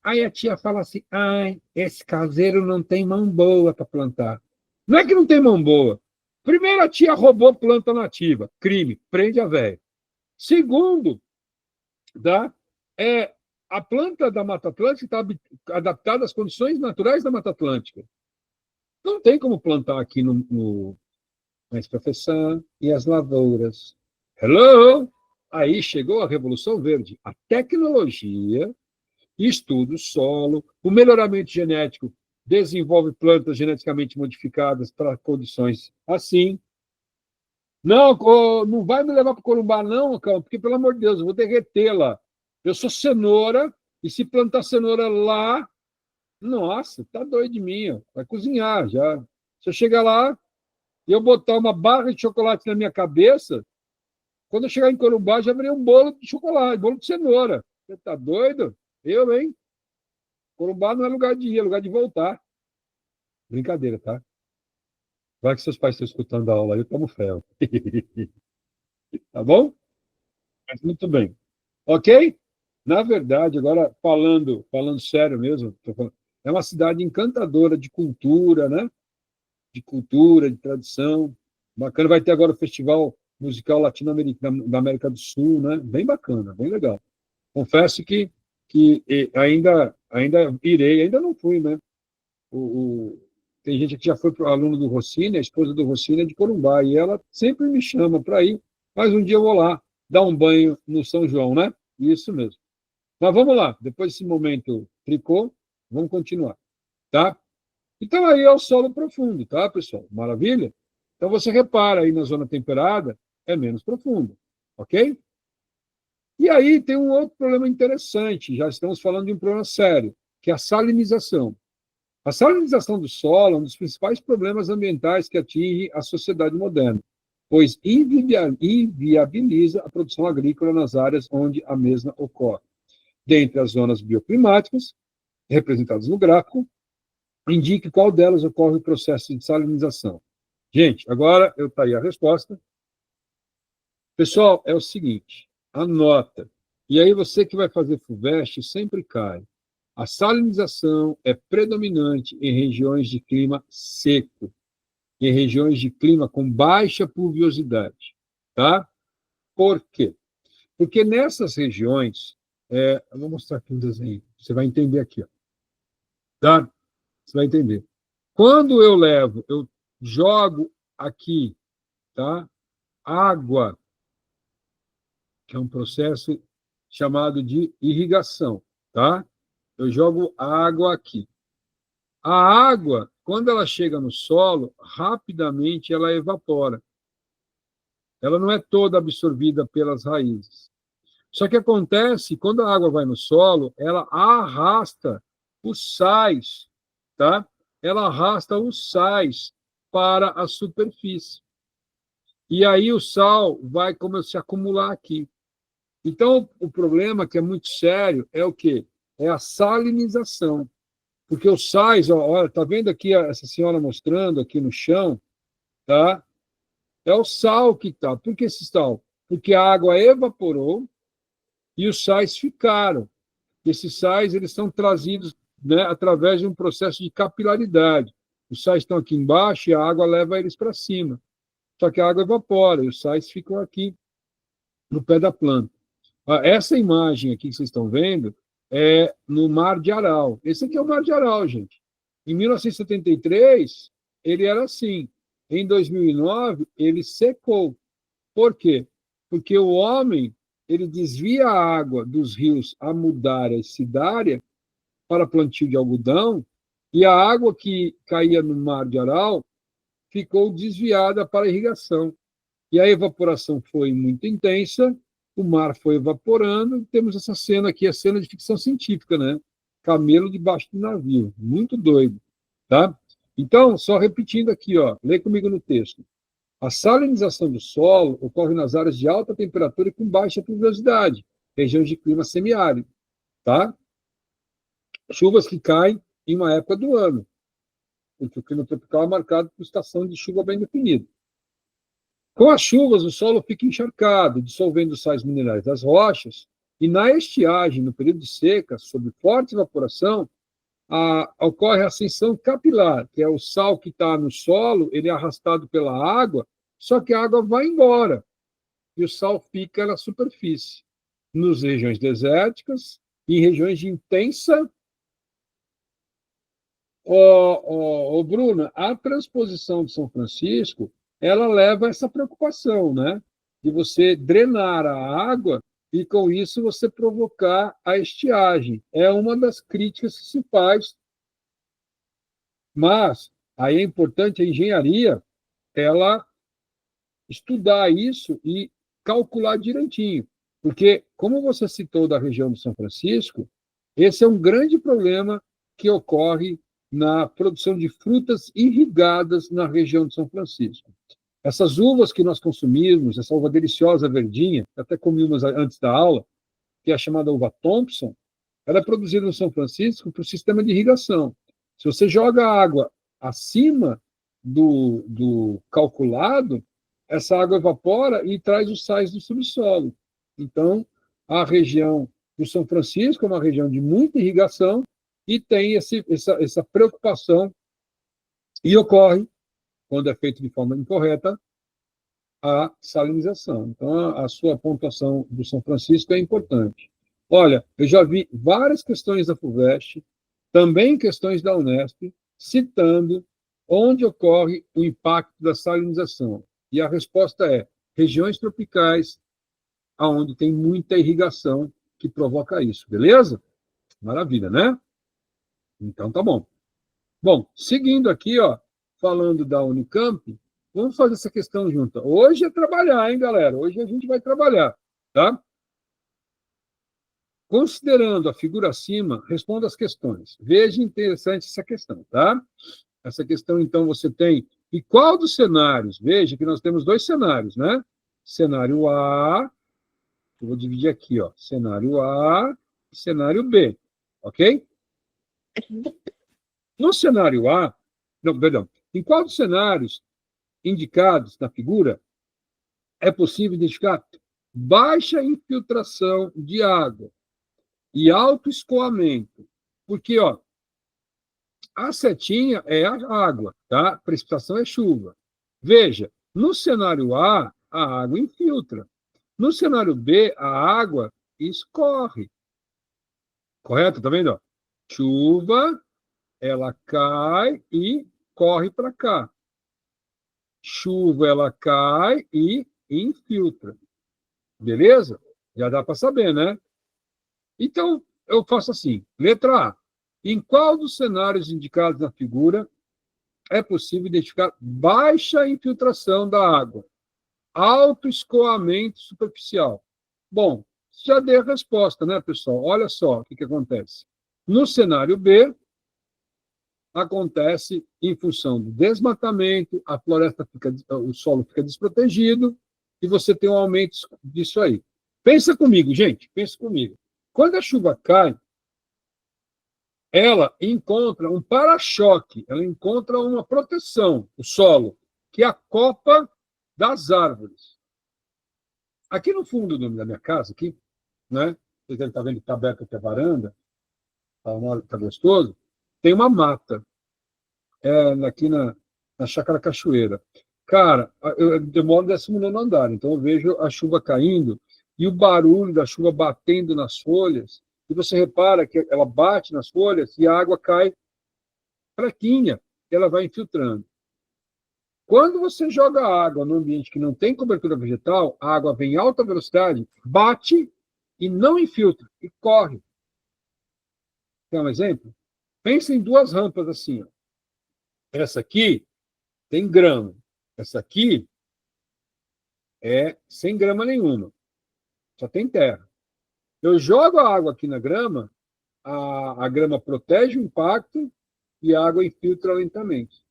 Aí a tia fala assim, ai, esse caseiro não tem mão boa para plantar. Não é que não tem mão boa. Primeiro, a tia roubou planta nativa. Crime, prende a velha. Segundo, tá? A planta da Mata Atlântica está adaptada às condições naturais da Mata Atlântica. Não tem como plantar aqui Mas, professor, e as lavouras? Hello! Aí chegou a Revolução Verde. A tecnologia estuda o solo, o melhoramento genético desenvolve plantas geneticamente modificadas para condições assim. Não, não vai me levar para o Corumbá, não, Cão, porque, pelo amor de Deus, eu vou derretê-la. Eu sou cenoura, e se plantar cenoura lá, nossa, tá doido de mim, ó. Vai cozinhar já. Se eu chegar lá e eu botar uma barra de chocolate na minha cabeça, quando eu chegar em Corumbá, já virei um bolo de chocolate, bolo de cenoura. Você tá doido? Eu, hein? Corumbá não é lugar de ir, é lugar de voltar. Brincadeira, tá? Vai que seus pais estão escutando a aula aí, eu tomo fé. Tá bom? Mas muito bem. Ok? Na verdade, agora falando sério mesmo, é uma cidade encantadora de cultura, né? De cultura, de tradição. Bacana. Vai ter agora o Festival Musical Latino-Americano da América do Sul, né? Bem bacana, bem legal. Confesso que ainda irei, ainda não fui, né? Tem gente que já foi aluno do Rossini, a esposa do Rossini é de Corumbá, e ela sempre me chama para ir, mas um dia eu vou lá dar um banho no São João, né? Isso mesmo. Mas vamos lá, depois desse momento tricô, vamos continuar, tá? Então aí é o solo profundo, tá, pessoal? Maravilha? Então você repara aí na zona temperada, é menos profundo, ok? E aí tem um outro problema interessante, já estamos falando de um problema sério, que é a salinização. A salinização do solo é um dos principais problemas ambientais que atinge a sociedade moderna, pois inviabiliza a produção agrícola nas áreas onde a mesma ocorre. Dentre as zonas bioclimáticas, representadas no gráfico, indique qual delas ocorre o processo de salinização. Gente, agora eu tá aí a resposta. Pessoal, é o seguinte, anota. E aí você que vai fazer FUVEST sempre cai. A salinização é predominante em regiões de clima seco, em regiões de clima com baixa pluviosidade, tá? Por quê? Porque nessas regiões, eu vou mostrar aqui um desenho, você vai entender aqui, ó, tá? Você vai entender. Quando eu jogo aqui, tá? Água, que é um processo chamado de irrigação, tá? Eu jogo água aqui. A água, quando ela chega no solo, rapidamente ela evapora. Ela não é toda absorvida pelas raízes. Só que acontece, quando a água vai no solo, ela arrasta os sais, tá? Ela arrasta os sais para a superfície. E aí o sal vai começar a se acumular aqui. Então, o problema, que é muito sério, é o quê? É a salinização. Porque os sais, olha, tá vendo aqui essa senhora mostrando aqui no chão, tá? É o sal que tá. Por que esse sal? Porque a água evaporou e os sais ficaram. Esses sais, eles são trazidos, né, através de um processo de capilaridade. Os sais estão aqui embaixo e a água leva eles para cima. Só que a água evapora e os sais ficam aqui no pé da planta. Essa imagem aqui que vocês estão vendo é no Mar de Aral. Esse aqui é o Mar de Aral, gente. Em 1973, ele era assim. Em 2009, ele secou. Por quê? Porque o homem ele desvia a água dos rios a Mudária e Cidária para plantio de algodão, e a água que caía no Mar de Aral ficou desviada para irrigação. E a evaporação foi muito intensa, o mar foi evaporando, temos essa cena aqui, a cena de ficção científica, né? Camelo debaixo do navio, muito doido, tá? Então, só repetindo aqui, ó, lê comigo no texto. A salinização do solo ocorre nas áreas de alta temperatura e com baixa pluviosidade, regiões de clima semiárido, tá? Chuvas que caem em uma época do ano, porque o clima tropical é marcado por estação de chuva bem definida. Com as chuvas, o solo fica encharcado, dissolvendo sais minerais das rochas, e na estiagem, no período de seca, sob forte evaporação, ocorre a ascensão capilar, que é o sal que está no solo, ele é arrastado pela água, só que a água vai embora, e o sal fica na superfície, nas regiões desérticas e em regiões de intensa. Bruna, a transposição de São Francisco, ela leva a essa preocupação, né? De você drenar a água e, com isso, você provocar a estiagem. É uma das críticas que se faz, mas aí é importante a engenharia, ela estudar isso e calcular direitinho. Porque, como você citou da região de São Francisco, esse é um grande problema que ocorre na produção de frutas irrigadas na região de São Francisco. Essas uvas que nós consumimos, essa uva deliciosa verdinha, até comi umas antes da aula, que é a chamada uva Thompson, ela é produzida no São Francisco por sistema de irrigação. Se você joga água acima do calculado, essa água evapora e traz os sais do subsolo. Então, a região do São Francisco é uma região de muita irrigação e tem essa preocupação, e ocorre, quando é feito de forma incorreta, a salinização. Então, a sua pontuação do São Francisco é importante. Olha, eu já vi várias questões da FUVEST, também questões da Unesp, citando onde ocorre o impacto da salinização. E a resposta é regiões tropicais, onde tem muita irrigação que provoca isso. Beleza? Maravilha, né? Então tá bom. Bom, seguindo aqui, ó, falando da Unicamp, vamos fazer essa questão junta. Hoje é trabalhar, hein, galera? Hoje a gente vai trabalhar, tá? Considerando a figura acima, responda as questões. Veja interessante essa questão, tá? Essa questão, então, você tem... E qual dos cenários? Veja que nós temos dois cenários, né? Cenário A, eu vou dividir aqui, ó. Cenário A e cenário B, ok? No cenário A, não, perdão, em qual dos cenários indicados na figura é possível identificar baixa infiltração de água e alto escoamento? Porque, ó, a setinha é a água, tá? Precipitação é chuva. Veja, no cenário A, a água infiltra. No cenário B, a água escorre. Correto? Tá vendo? Chuva, ela cai e corre para cá. Chuva, ela cai e infiltra. Beleza? Já dá para saber, né? Então, eu faço assim. Letra A. Em qual dos cenários indicados na figura é possível identificar baixa infiltração da água, alto escoamento superficial? Bom, já dei a resposta, né, pessoal? Olha só o que acontece. No cenário B, acontece em função do desmatamento, a floresta fica, o solo fica desprotegido e você tem um aumento disso aí. Pensa comigo, gente, pensa comigo. Quando a chuva cai, ela encontra um para-choque, ela encontra uma proteção, o solo, que é a copa das árvores. Aqui no fundo da minha casa, aqui, né? Vocês devem estar vendo que está aberta aqui a varanda, está gostoso, tem uma mata. Aqui na Chácara Cachoeira. Cara, eu moro no 19º andar, então eu vejo a chuva caindo e o barulho da chuva batendo nas folhas, e você repara que ela bate nas folhas e a água cai fraquinha, ela vai infiltrando. Quando você joga água num ambiente que não tem cobertura vegetal, a água vem em alta velocidade, bate e não infiltra, e corre. Quer um exemplo? Pensa em duas rampas assim, ó. Essa aqui tem grama. Essa aqui é sem grama nenhuma. Só tem terra. Eu jogo a água aqui na grama, a grama protege o impacto e a água infiltra lentamente.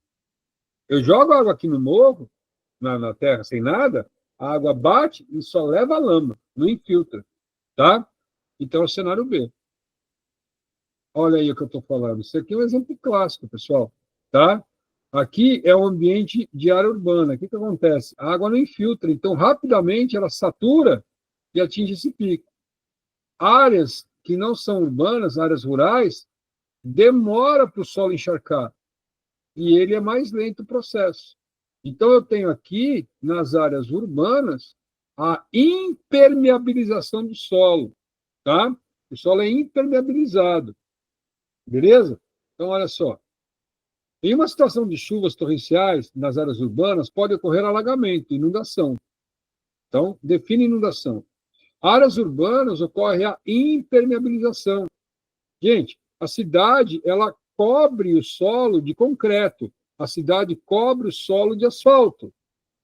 Eu jogo a água aqui no morro, na terra sem nada, a água bate e só leva a lama, não infiltra. Tá? Então é o cenário B. Olha aí o que eu estou falando. Isso aqui é um exemplo clássico, pessoal. Tá? Aqui é um ambiente de área urbana. O que acontece? A água não infiltra, então rapidamente ela satura e atinge esse pico. Áreas que não são urbanas, áreas rurais, demora para o solo encharcar e ele é mais lento o processo. Então eu tenho aqui, nas áreas urbanas, a impermeabilização do solo. Tá? O solo é impermeabilizado. Beleza? Então, olha só. Em uma situação de chuvas torrenciais nas áreas urbanas, pode ocorrer alagamento, inundação. Então, define inundação. Áreas urbanas ocorre a impermeabilização. Gente, a cidade, ela cobre o solo de concreto. A cidade cobre o solo de asfalto.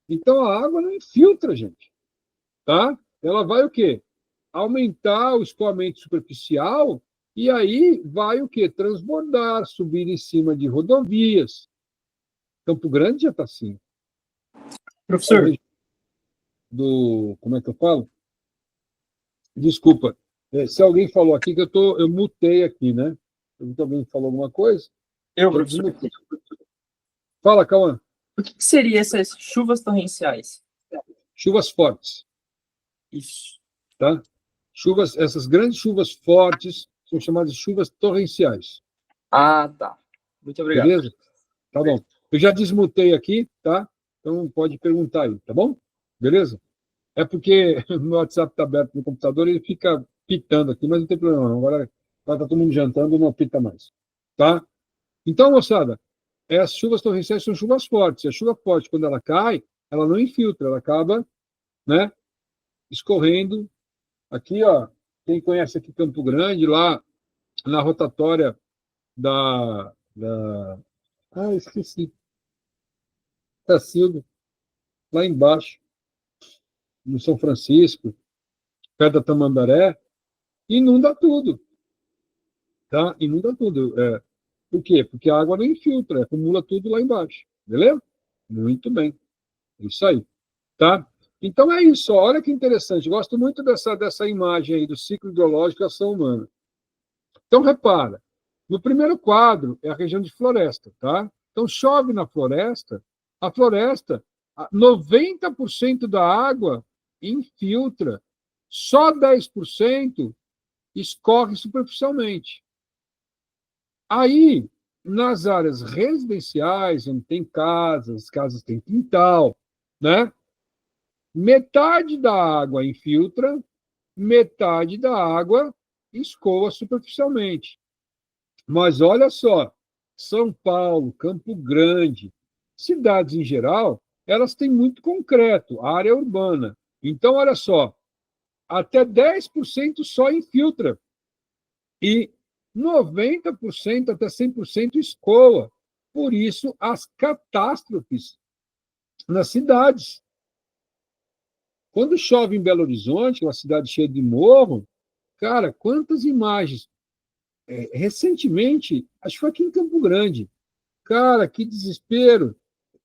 Então, a água não infiltra, gente. Tá? Ela vai o quê? Aumentar o escoamento superficial e aí vai o quê? Transbordar, subir em cima de rodovias. Campo Grande já está assim. Professor. Como é que eu falo? Desculpa. Se alguém falou aqui que eu mutei aqui, né? Alguém falou alguma coisa? Professor. Fala, Cauã. O que seriam essas chuvas torrenciais? Chuvas fortes. Isso. Tá? Essas grandes chuvas fortes são chamadas de chuvas torrenciais. Ah, tá. Muito obrigado. Beleza? Tá bom. Eu já desmutei aqui, tá? Então pode perguntar aí, tá bom? Beleza? É porque o meu WhatsApp está aberto no computador e ele fica pitando aqui, mas não tem problema não. Agora está todo mundo jantando, não apita mais. Tá? Então, moçada, as chuvas torrenciais são chuvas fortes. A chuva forte, quando ela cai, ela não infiltra, ela acaba, né, escorrendo. Aqui, ó, quem conhece aqui Campo Grande, lá na rotatória esqueci. Tacildo, lá embaixo, no São Francisco, perto da Tamandaré, inunda tudo, tá? Inunda tudo. Por quê? Porque a água não infiltra, acumula tudo lá embaixo, beleza? Muito bem, é isso aí, tá? Então é isso, olha que interessante, gosto muito dessa imagem aí do ciclo hidrológico e ação humana. Então, repara, no primeiro quadro é a região de floresta, tá? Então, chove na floresta, a floresta, 90% da água infiltra, só 10% escorre superficialmente. Aí, nas áreas residenciais, onde tem casas, casas têm quintal, né? Metade da água infiltra, metade da água escoa superficialmente. Mas olha só, São Paulo, Campo Grande, cidades em geral, elas têm muito concreto, área urbana. Então, olha só, até 10% só infiltra e 90% até 100% escoa. Por isso, as catástrofes nas cidades. Quando chove em Belo Horizonte, uma cidade cheia de morro, cara, quantas imagens. Recentemente, acho que foi aqui em Campo Grande, cara, que desespero.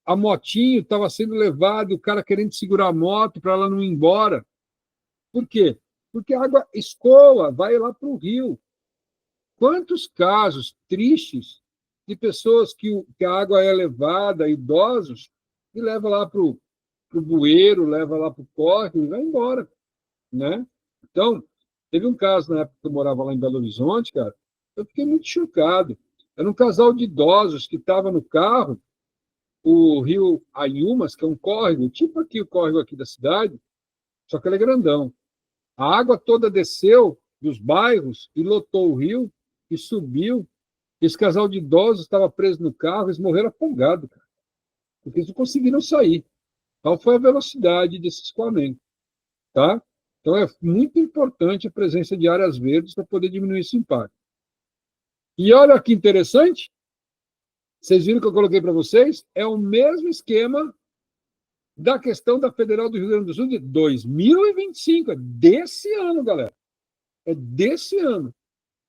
A motinho estava sendo levada, o cara querendo segurar a moto para ela não ir embora. Por quê? Porque a água escoa, vai lá para o rio. Quantos casos tristes de pessoas que a água é levada, idosos, e leva lá para o bueiro, leva lá para o córrego e vai embora, né? Então, teve um caso na época que eu morava lá em Belo Horizonte, cara, eu fiquei muito chocado. Era um casal de idosos que estava no carro, o rio Ayumas, que é um córrego, tipo aqui o córrego aqui da cidade, só que ele é grandão. A água toda desceu dos bairros e lotou o rio e subiu. Esse casal de idosos estava preso no carro, eles morreram afogados, cara, porque eles não conseguiram sair. Qual foi a velocidade desse escoamento, tá? Então é muito importante a presença de áreas verdes para poder diminuir esse impacto. E olha que interessante, vocês viram que eu coloquei para vocês? É o mesmo esquema da questão da Federal do Rio Grande do Sul de 2025, é desse ano, galera. É desse ano,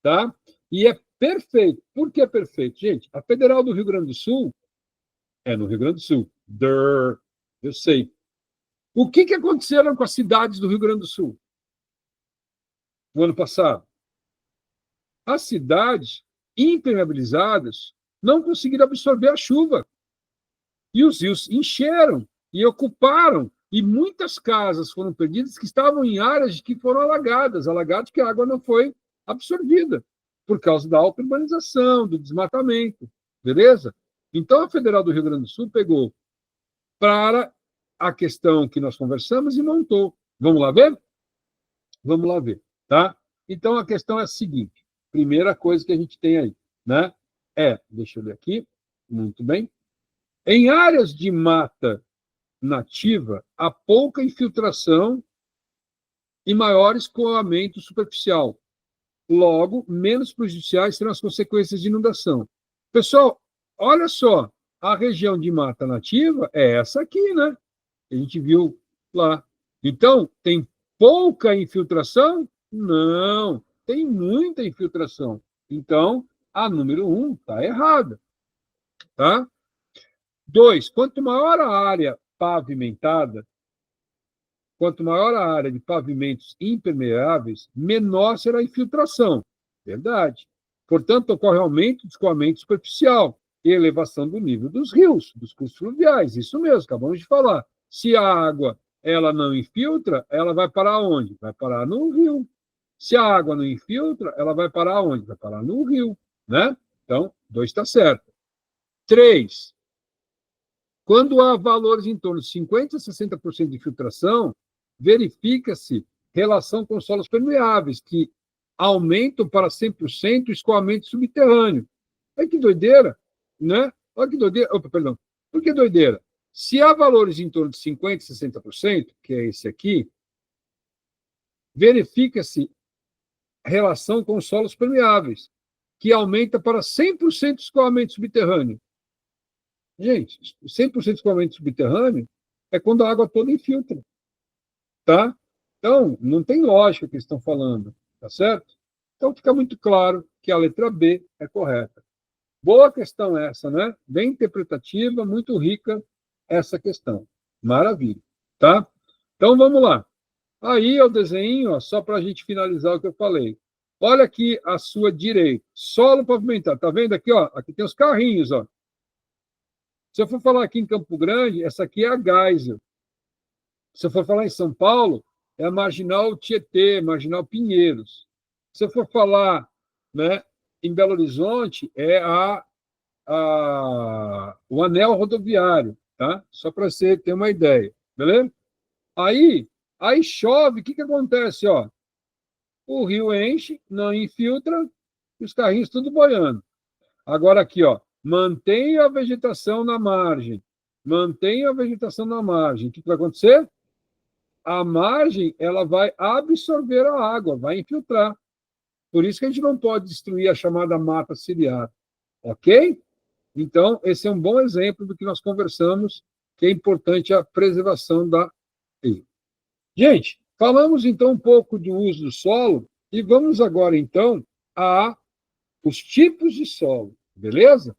tá? E é perfeito. Por que é perfeito? Gente, a Federal do Rio Grande do Sul é no Rio Grande do Sul. Eu sei. O que aconteceram com as cidades do Rio Grande do Sul no ano passado? As cidades impermeabilizadas não conseguiram absorver a chuva. E os rios encheram e ocuparam, e muitas casas foram perdidas que estavam em áreas que foram alagadas que a água não foi absorvida, por causa da alta urbanização, do desmatamento, beleza? Então, a Federal do Rio Grande do Sul pegou para a questão que nós conversamos e montou. Vamos lá ver? Vamos lá ver, tá? Então, a questão é a seguinte, primeira coisa que a gente tem aí, né? Deixa eu ver aqui, muito bem. Em áreas de mata nativa, há pouca infiltração e maior escoamento superficial. Logo, menos prejudiciais serão as consequências de inundação. Pessoal, olha só, a região de mata nativa é essa aqui, né? A gente viu lá. Então, tem pouca infiltração? Não, tem muita infiltração. Então, a número 1 está errada. Tá? 2, quanto maior a área pavimentada, quanto maior a área de pavimentos impermeáveis, menor será a infiltração. Verdade. Portanto, ocorre aumento do escoamento superficial e elevação do nível dos rios, dos cursos fluviais. Isso mesmo, acabamos de falar. Se a água ela não infiltra, ela vai parar onde? Vai parar no rio. Se a água não infiltra, ela vai parar onde? Vai parar no rio, né? Então, 2 está certo. 3, quando há valores em torno de 50% a 60% de filtração, verifica-se relação com solos permeáveis, que aumentam para 100% o escoamento subterrâneo. Olha que doideira, né? Olha que doideira. Opa, perdão. Por que doideira? Se há valores em torno de 50%, 60%, que é esse aqui, verifica-se a relação com solos permeáveis, que aumenta para 100% de escoamento subterrâneo. Gente, 100% de escoamento subterrâneo é quando a água toda infiltra. Tá? Então, não tem lógica o que eles estão falando, tá certo? Então, fica muito claro que a letra B é correta. Boa questão essa, né? Bem interpretativa, muito rica essa questão. Maravilha, tá? Então, vamos lá. Aí é o desenho, ó, só para a gente finalizar o que eu falei. Olha aqui à sua direita, solo pavimentado. Tá vendo aqui, ó? Aqui tem os carrinhos, ó. Se eu for falar aqui em Campo Grande, essa aqui é a Geisel. Se eu for falar em São Paulo, é a Marginal Tietê, Marginal Pinheiros. Se eu for falar, né, em Belo Horizonte, é o anel rodoviário, tá? Só para você ter uma ideia, beleza? Aí chove, o que acontece, ó? O rio enche, não infiltra, os carrinhos tudo boiando. Agora aqui, ó, mantenha a vegetação na margem. Mantenha a vegetação na margem. O que vai acontecer? A margem, ela vai absorver a água, vai infiltrar. Por isso que a gente não pode destruir a chamada mata ciliar. Ok? Então, esse é um bom exemplo do que nós conversamos, que é importante a preservação da ilha. Gente, falamos então um pouco do uso do solo e vamos agora então a os tipos de solo, beleza?